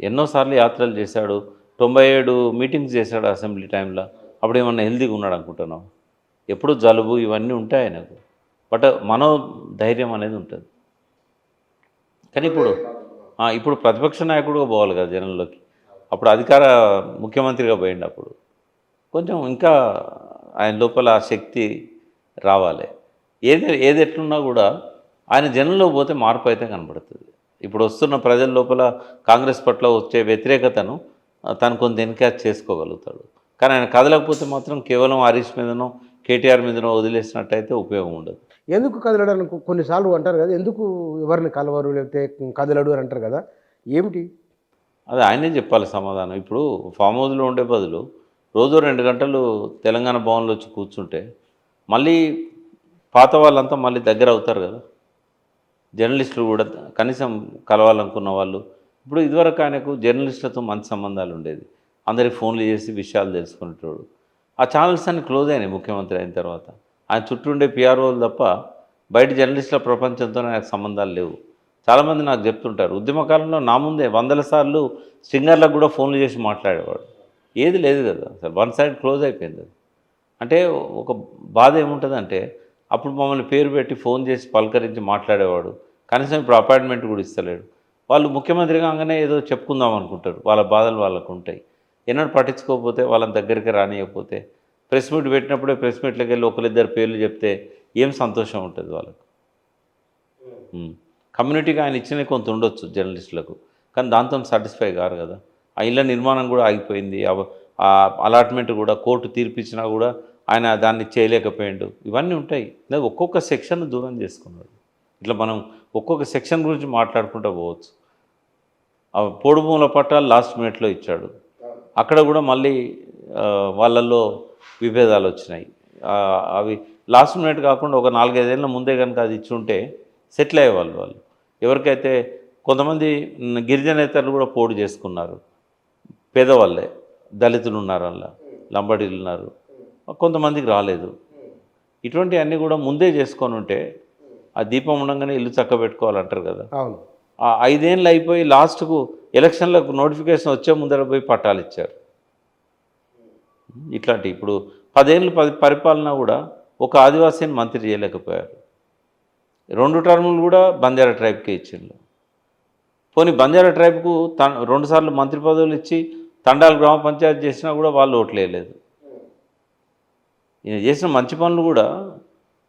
ఎన్నోసార్లు యాత్రలు చేశాడు, 97 మీటింగ్స్ చేశాడు అసెంబ్లీ టైంలో. అప్పుడు ఏమన్నా హెల్తీగా ఉన్నాడు అనుకుంటున్నాం? ఎప్పుడు జలుబు ఇవన్నీ ఉంటాయి ఆయనకు, బట్ మనోధైర్యం అనేది ఉంటుంది. కానీ ఇప్పుడు ప్రతిపక్ష నాయకుడుగా పోవాలి కదా జనంలోకి. అప్పుడు అధికార ముఖ్యమంత్రిగా పోయిండు. అప్పుడు కొంచెం ఇంకా ఆయన లోపల ఆ శక్తి రావాలి. ఏది ఎట్లున్నా కూడా ఆయన జనంలో పోతే మార్పు అయితే కనబడుతుంది. ఇప్పుడు వస్తున్న ప్రజల లోపల కాంగ్రెస్ పట్ల వచ్చే వ్యతిరేకతను తను కొంత ఎన్క్యాచ్ చేసుకోగలుగుతాడు. కానీ ఆయన కదలకపోతే మాత్రం కేవలం హరీష్ మీదనో కేటీఆర్ మీదనో వదిలేసినట్టయితే ఉపయోగం ఉండదు. ఎందుకు కదలడానికి కొన్నిసార్లు అంటారు కదా, ఎందుకు ఎవరిని కలవరు లేకపోతే కదలడు అని అంటారు కదా, ఏమిటి? అది ఆయనే చెప్పాలి సమాధానం. ఇప్పుడు ఫామ్ హౌస్లో ఉండే బదులు రోజు 2 గంటలు తెలంగాణ భవన్లో వచ్చి కూర్చుంటే మళ్ళీ పాత వాళ్ళంతా మళ్ళీ దగ్గర అవుతారు కదా. జర్నలిస్టులు కూడా కనీసం కలవాలనుకున్న వాళ్ళు. ఇప్పుడు ఇదివరకు ఆయనకు జర్నలిస్టులతో మంచి సంబంధాలు ఉండేది, అందరికి ఫోన్లు చేసి విషయాలు తెలుసుకునేటోడు. ఆ ఛానల్స్ అన్ని క్లోజ్ అయినాయి ముఖ్యమంత్రి అయిన తర్వాత. ఆయన చుట్టూ ఉండే పిఆర్ఓలు తప్ప బయట జర్నలిస్టుల ప్రపంచంతో ఆయనకు సంబంధాలు లేవు. చాలామంది నాకు చెప్తుంటారు, ఉద్యమకాలంలో నా ముందే 100 సార్లు స్ట్రింగర్లకు కూడా ఫోన్లు చేసి మాట్లాడేవాడు. ఏది లేదు కదా అసలు, వన్ సైడ్ క్లోజ్ అయిపోయింది అది. అంటే ఒక బాధ ఏముంటుందంటే అప్పుడు మమ్మల్ని పేరు పెట్టి ఫోన్ చేసి పలకరించి మాట్లాడేవాడు, కనీసం ఇప్పుడు అపాయింట్మెంట్ కూడా ఇస్తలేడు. వాళ్ళు ముఖ్యమంత్రి కాగానే ఏదో చెప్పుకుందాం అనుకుంటారు, వాళ్ళ బాధలు వాళ్ళకు ఉంటాయి. ఎన్నడూ పట్టించుకోకపోతే, వాళ్ళని దగ్గరికి రానియకపోతే, ప్రెస్ మీట్ పెట్టినప్పుడే ప్రెస్ మీట్లోకి వెళ్ళి ఒకరిద్దరు పేర్లు చెప్తే ఏం సంతోషం ఉంటుంది వాళ్ళకు. కమ్యూనిటీకి ఆయన ఇచ్చినవి కొంత ఉండొచ్చు జర్నలిస్టులకు, కానీ దాంతో సాటిస్ఫై కారు కదా. ఆ ఇళ్ళ నిర్మాణం కూడా ఆగిపోయింది, అలాట్మెంట్ కూడా కోర్టు తీర్పిచ్చినా కూడా ఆయన దాన్ని చేయలేకపోయాడు. ఇవన్నీ ఉంటాయి. ఒక్కొక్క సెక్షన్ దూరం చేసుకున్నాడు. ఇట్లా మనం ఒక్కొక్క సెక్షన్ గురించి మాట్లాడుకుంటూ పోవచ్చు. పోడు భూముల పట్టాలు లాస్ట్ మినిట్లో ఇచ్చాడు, అక్కడ కూడా మళ్ళీ వాళ్ళల్లో విభేదాలు వచ్చినాయి. అవి లాస్ట్ మినిట్ కాకుండా ఒక 4-5 ఏళ్ళ ముందే కనుక అది ఇచ్చుంటే సెటిల్ అయ్యేవాళ్ళు వాళ్ళు. ఎవరికైతే కొంతమంది గిరిజనేతలు కూడా పోడు చేసుకున్నారు, పేదవాళ్ళే, దళితులు ఉన్నారు, అలా లంబాడీలు ఉన్నారు, కొంతమందికి రాలేదు. ఇటువంటివన్నీ కూడా ముందే చేసుకొని ఉంటే ఆ దీపం ఉండగానే ఇల్లు చక్కబెట్టుకోవాలంటారు కదా. అవును. ఆ 5 ఏళ్ళు అయిపోయి లాస్ట్కు ఎలక్షన్లకు నోటిఫికేషన్ వచ్చే ముందర పోయి పట్టాలు ఇచ్చారు. ఇట్లాంటి ఇప్పుడు 10 ఏళ్ళు పరిపాలన కూడా ఒక ఆదివాసీని మంత్రి చేయలేకపోయారు. 2 టర్ములు కూడా బంజారా ట్రైబ్కే ఇచ్చిండు. పోనీ బంజారా ట్రైబ్కు 2 సార్లు మంత్రి పదవులు ఇచ్చి తండాలు గ్రామ పంచాయతీ చేసినా కూడా వాళ్ళు ఓట్లు వేయలేదు. ఈయన చేసిన మంచి పనులు కూడా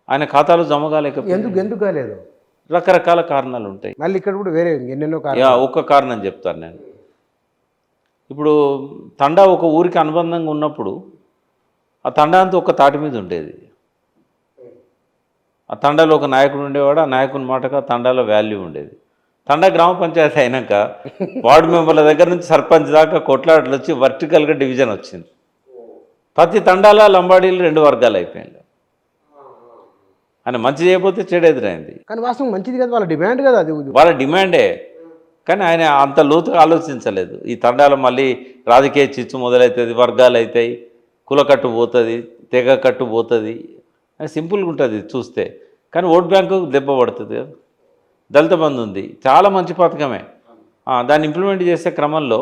ఆయన ఖాతాలో జమ కాలేకపోయాయి. ఎందుకు కాలేదు? రకరకాల కారణాలు ఉంటాయి. మళ్ళీ ఇక్కడ కూడా వేరే ఎన్నెన్నో కారణాలు. ఒక్క కారణం చెప్తాను నేను. ఇప్పుడు తండా ఒక ఊరికి అనుబంధంగా ఉన్నప్పుడు ఆ తండా అంతా ఒక తాటి మీద ఉండేది. ఆ తండాలో ఒక నాయకుడు ఉండేవాడు, ఆ నాయకుని మాటకు ఆ తండాలో వాల్యూ ఉండేది. తండా గ్రామ పంచాయతీ అయినాక వార్డు మెంబర్ల దగ్గర నుంచి సర్పంచ్ దాకా కొట్లాటలు వచ్చి వర్టికల్గా డివిజన్ వచ్చింది. ప్రతి తండాల లంబాడీలు 2 వర్గాలు అయిపోయింది. ఆయన మంచి చేయకపోతే చెడు ఎదురైంది. కానీ వాస్తవం మంచిది కదా, వాళ్ళ డిమాండ్ కదా అది, వాళ్ళ డిమాండే. కానీ ఆయన అంత లోతుగా ఆలోచించలేదు. ఈ తండాలు మళ్ళీ రాజకీయ చిచ్చు మొదలవుతుంది, వర్గాలు అవుతాయి, కులకట్టు పోతుంది, తెగ కట్టు పోతుంది అని సింపుల్గా ఉంటుంది చూస్తే. కానీ ఓట్ బ్యాంకు దెబ్బ పడుతుంది కదా. దళిత బంధు ఉంది, చాలా మంచి పథకమే. దాన్ని ఇంప్లిమెంట్ చేసే క్రమంలో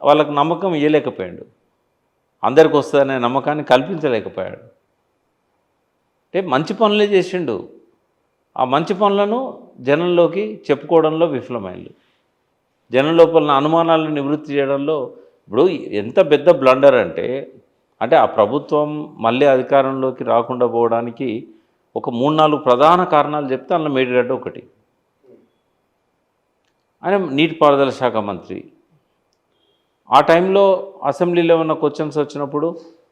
వాళ్ళకు నమ్మకం ఇవ్వలేకపోయాడు, అందరికి వస్తుందనే నమ్మకాన్ని కల్పించలేకపోయాడు. అంటే మంచి పనులే చేసిండు, ఆ మంచి పనులను జనంలోకి చెప్పుకోవడంలో విఫలమైండు. జనం లోపల అనుమానాలను నివృత్తి చేయడంలో ఇప్పుడు ఎంత పెద్ద బ్లండర్ అంటే ఆ ప్రభుత్వం మళ్ళీ అధికారంలోకి రాకుండా పోవడానికి ఒక 3-4 ప్రధాన కారణాలు చెప్తే అందులో మేడిగడ్డ ఒకటి. ఆయన నీటిపారుదల శాఖ మంత్రి. ఆ టైంలో అసెంబ్లీలో ఉన్న క్వశ్చన్స్ వచ్చినప్పుడు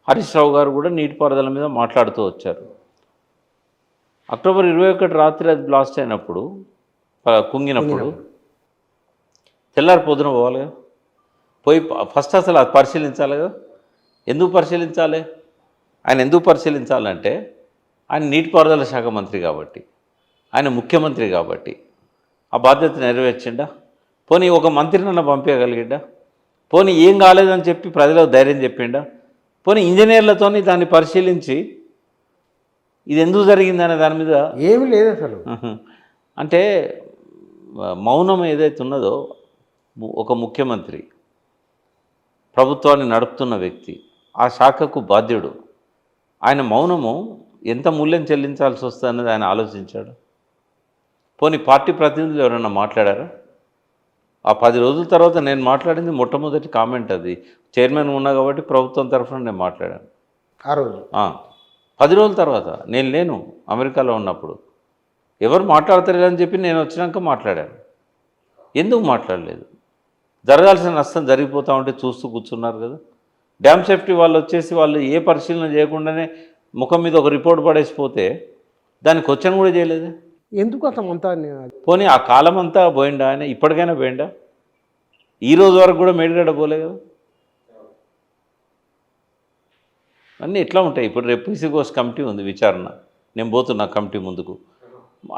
హరీష్ రావు గారు కూడా నీటిపారుదల మీద మాట్లాడుతూ వచ్చారు. అక్టోబర్ 21 రాత్రి అది బ్లాస్ట్ అయినప్పుడు, కుంగినప్పుడు తెల్లారి పొద్దున పోవాలి కదా, పోయి ఫస్ట్ అసలు అది పరిశీలించాలి కదా. ఎందుకు పరిశీలించాలి? ఆయన ఎందుకు పరిశీలించాలంటే ఆయన నీటిపారుదల శాఖ మంత్రి కాబట్టి, ఆయన ముఖ్యమంత్రి కాబట్టి ఆ బాధ్యత నెరవేర్చిండా? పోనీ ఒక మంత్రినన్న పంపించగలిగిండా? పోనీ ఏం కాలేదని చెప్పి ప్రజలకు ధైర్యం చెప్పిండా? పోనీ ఇంజనీర్లతోని దాన్ని పరిశీలించి ఇది ఎందుకు జరిగిందనే దాని మీద ఏమీ లేదు అసలు. అంటే మౌనం ఏదైతే ఉన్నదో, ఒక ముఖ్యమంత్రి, ప్రభుత్వాన్ని నడుపుతున్న వ్యక్తి, ఆ శాఖకు బాధ్యుడు, ఆయన మౌనము ఎంత మూల్యం చెల్లించాల్సి వస్తుందన్నది ఆయన ఆలోచించాడు. పోనీ పార్టీ ప్రతినిధులు ఎవరైనా మాట్లాడారా? ఆ 10 రోజుల తర్వాత నేను మాట్లాడింది మొట్టమొదటి కామెంట్ అది. చైర్మన్ ఉన్నా కాబట్టి ప్రభుత్వం తరఫున నేను మాట్లాడాను ఆ రోజు. 10 రోజుల తర్వాత నేను లేను, అమెరికాలో ఉన్నప్పుడు. ఎవరు మాట్లాడతారు అని చెప్పి నేను వచ్చినాక మాట్లాడాను. ఎందుకు మాట్లాడలేదు? జరగాల్సిన నష్టం జరిగిపోతూ ఉంటే చూస్తూ కూర్చున్నారు కదా. డ్యామ్ సేఫ్టీ వాళ్ళు వచ్చేసి వాళ్ళు ఏ పరిశీలన చేయకుండానే ముఖం మీద ఒక రిపోర్ట్ పడేసిపోతే దాన్ని క్వశ్చన్ కూడా చేయలేదు. ఎందుకు అంతా పోనీ ఆ కాలం అంతా పోయిండా ఆయన? ఇప్పటికైనా పోయిండా? ఈ రోజు వరకు కూడా మేడిగడ్డ పోలే కదా. అన్నీ ఎట్లా ఉంటాయి. ఇప్పుడు రేపు పీసీ కోర్స్ కమిటీ ఉంది విచారణ, నేను పోతున్నా కమిటీ ముందుకు,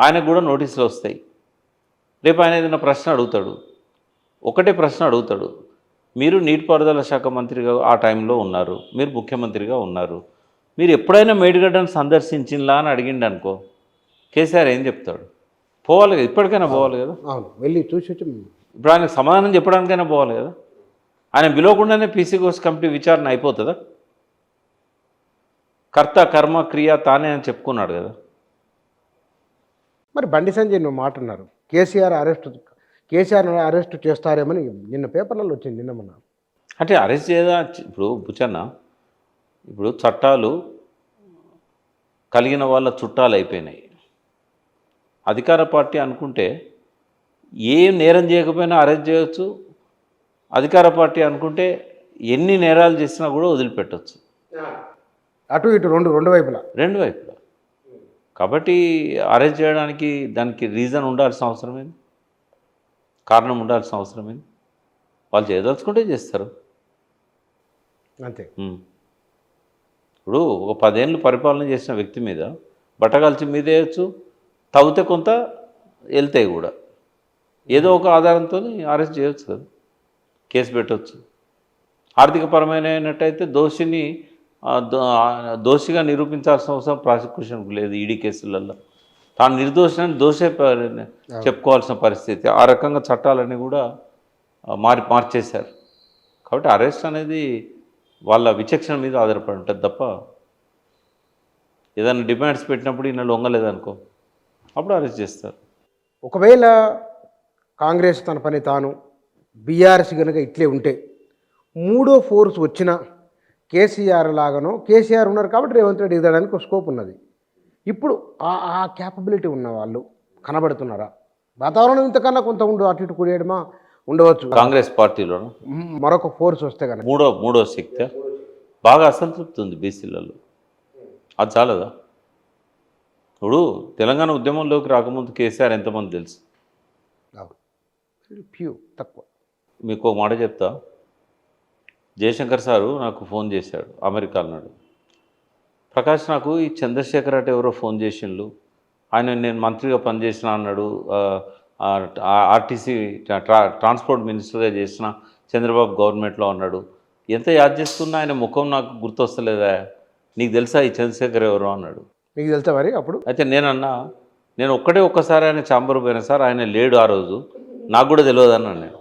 ఆయనకు కూడా నోటీసులు వస్తాయి. రేపు ఆయన ఏదైనా ప్రశ్న అడుగుతాడు, ఒకటే ప్రశ్న అడుగుతాడు, మీరు నీటిపారుదల శాఖ మంత్రిగా ఆ టైంలో ఉన్నారు, మీరు ముఖ్యమంత్రిగా ఉన్నారు, మీరు ఎప్పుడైనా మేడిగడ్డను సందర్శించిందా అని అడిగిండు అనుకో, కేసీఆర్ ఏం చెప్తాడు? పోవాలి కదా, ఇప్పటికైనా పోవాలి కదా. అవును, వెళ్ళి చూసి వచ్చి ఇప్పుడు ఆయనకు సమాధానం చెప్పడానికైనా పోవాలి కదా. ఆయన పిలవకుండానే పీసీ కోర్స్ కమిటీ విచారణ అయిపోతుందా? కర్త కర్మ క్రియ తానే అని చెప్పుకున్నాడు కదా. మరి బండి సంజయ్ నువ్వు మాట అన్నారు, కేసీఆర్ అరెస్ట్ చేస్తారేమని నిన్న పేపర్లలో వచ్చింది, నిన్న మొన్న. అంటే అరెస్ట్ చేయదా? ఇప్పుడు బుచన్న, ఇప్పుడు చట్టాలు కలిగిన వాళ్ళ చుట్టాలు అయిపోయినాయి. అధికార పార్టీ అనుకుంటే ఏం నేరం చేయకపోయినా అరెస్ట్ చేయవచ్చు, అధికార పార్టీ అనుకుంటే ఎన్ని నేరాలు చేసినా కూడా వదిలిపెట్టవచ్చు. అటు ఇటు రెండు వైపులా. కాబట్టి అరెస్ట్ చేయడానికి దానికి రీజన్ ఉండాల్సిన అవసరం ఏంది, కారణం ఉండాల్సిన అవసరం ఏంది? వాళ్ళు చేయదలుచుకుంటే చేస్తారు అంతే. ఇప్పుడు ఒక 10 ఏళ్ళు పరిపాలన చేసిన వ్యక్తి మీద బట్టగాల్చి మీదేయచ్చు, తవ్వితే కొంత వెళ్తాయి కూడా, ఏదో ఒక ఆధారంతో అరెస్ట్ చేయవచ్చు కదా, కేసు పెట్టవచ్చు. ఆర్థికపరమైనట్టయితే దోషిగా నిరూపించాల్సిన అవసరం ప్రాసిక్యూషన్కు లేదు. ఈడీ కేసులలో తాను నిర్దోషిని దోషే చెప్పుకోవాల్సిన పరిస్థితి. ఆ రకంగా చట్టాలన్నీ కూడా మార్చేశారు. కాబట్టి అరెస్ట్ అనేది వాళ్ళ విచక్షణ మీద ఆధారపడి ఉంటుంది తప్ప, ఏదైనా డిమాండ్స్ పెట్టినప్పుడు ఈయన లొంగలేదనుకో అప్పుడు అరెస్ట్ చేస్తారు. ఒకవేళ కాంగ్రెస్ తన పని తాను, బీఆర్ఎస్ కనుక ఇట్లే ఉంటే, మూడో ఫోర్స్ వచ్చిన కేసీఆర్ లాగానో, కేసీఆర్ ఉన్నారు కాబట్టి రేవంత్ రెడ్డి ఎదడానికి ఒక స్కోప్ ఉన్నది. ఇప్పుడు ఆ క్యాపబిలిటీ ఉన్న వాళ్ళు కనబడుతున్నారా? వాతావరణం ఇంతకన్నా కొంత అటు ఇటు కూడేయడమా ఉండవచ్చు కాంగ్రెస్ పార్టీలో. మరొక ఫోర్స్ వస్తే కనుక మూడో శక్తి బాగా అసంతృప్తి ఉంది బీసీలలో. అది చాలదా? ఇప్పుడు తెలంగాణ ఉద్యమంలోకి రాకముందు కేసీఆర్ ఎంతమంది తెలుసు? ఫ్యూ, తక్కువ. మీకు ఒక మాట చెప్తా. జయశంకర్ సారు నాకు ఫోన్ చేశాడు అమెరికాలో నాడు. ప్రకాష్, నాకు ఈ చంద్రశేఖర్ అంటే ఎవరో ఫోన్ చేసిండు, ఆయన నేను మంత్రిగా పనిచేసిన అన్నాడు, ఆర్టీసీ ట్రాన్స్పోర్ట్ మినిస్టర్గా చేసిన చంద్రబాబు గవర్నమెంట్లో అన్నాడు, ఎంత యాద్ చేస్తున్నా ఆయన ముఖం నాకు గుర్తొస్తలేదా, నీకు తెలుసా ఈ చంద్రశేఖర్ ఎవరు అన్నాడు. మీకు తెలుసా మరి అప్పుడు? అయితే నేనన్నా, నేను ఒక్కసారి ఆయన ఛాంబర్ పోయినా సార్, ఆయన లేడు ఆ రోజు, నాకు కూడా తెలియదు అన్నాను నేను.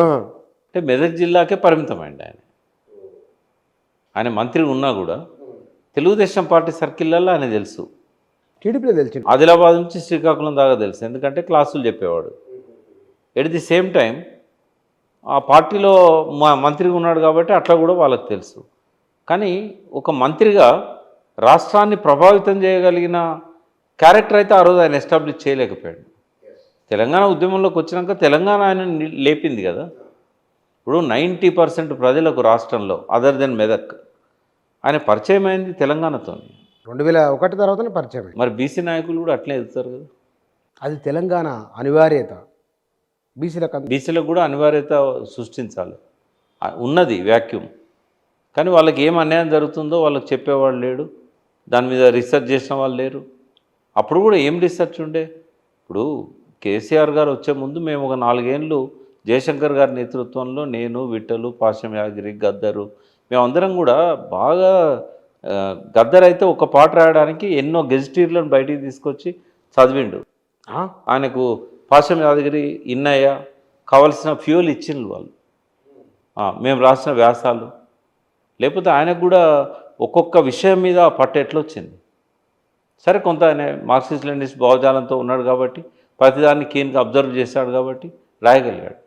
ఆ, అంటే మెదక్ జిల్లాకే పరిమితమైంది ఆయన. ఆయన మంత్రి ఉన్నా కూడా తెలుగుదేశం పార్టీ సర్కిళ్ళల్లో ఆయన తెలుసు. టీడీపీలో తెలిసింది. ఆదిలాబాద్ నుంచి శ్రీకాకుళం దాకా తెలుసు, ఎందుకంటే క్లాసులు చెప్పేవాడు. ఎట్ ది సేమ్ టైం ఆ పార్టీలో మంత్రిగా ఉన్నాడు కాబట్టి అట్లా కూడా వాళ్ళకి తెలుసు. కానీ ఒక మంత్రిగా రాష్ట్రాన్ని ప్రభావితం చేయగలిగిన క్యారెక్టర్ అయితే ఆ రోజు ఆయన ఎస్టాబ్లిష్ చేయలేకపోయాడు. తెలంగాణ ఉద్యమంలోకి వచ్చినాక తెలంగాణ ఆయన లేపింది కదా. ఇప్పుడు 90% ప్రజలకు రాష్ట్రంలో అదర్ దెన్ మెదక్ ఆయన పరిచయం అయింది తెలంగాణతో. 2001 తర్వాతనే పరిచయం అయింది. మరి బీసీ నాయకులు కూడా అట్లే ఎదుగుతారు కదా. అది తెలంగాణ అనివార్యత. బీసీలకు కూడా అనివార్యత సృష్టించాలి. ఉన్నది వ్యాక్యూమ్, కానీ వాళ్ళకి ఏం అన్యాయం జరుగుతుందో వాళ్ళకి చెప్పేవాళ్ళు లేడు, దాని మీద రీసెర్చ్ చేసిన వాళ్ళు లేరు. అప్పుడు కూడా ఏం రీసెర్చ్ ఉండే. ఇప్పుడు కేసీఆర్ గారు వచ్చే ముందు మేము ఒక 4 ఏళ్ళు జయశంకర్ గారి నేతృత్వంలో నేను, విఠలు, పాశం యాదగిరి, గద్దరు, మేమందరం కూడా బాగా గద్దర్ అయితే ఒక పాట రాయడానికి ఎన్నో గెజిటీర్లను బయటికి తీసుకొచ్చి చదివిండు. ఆయనకు పాశం యాదగిరి, ఇన్నయ్య కావలసిన ఫ్యూయల్ ఇచ్చిండ్రు వాళ్ళు, మేము రాసిన వ్యాసాలు. లేకపోతే ఆయనకు కూడా ఒక్కొక్క విషయం మీద పట్టు ఎట్లొచ్చింది. సరే, కొంత ఆయన మార్క్సిస్ట్ లెనినిస్ట్ భావజాలంతో ఉన్నాడు కాబట్టి ప్రతిదాన్ని కీన్గా అబ్జర్వ్ చేశాడు కాబట్టి రాయగలిగాడు.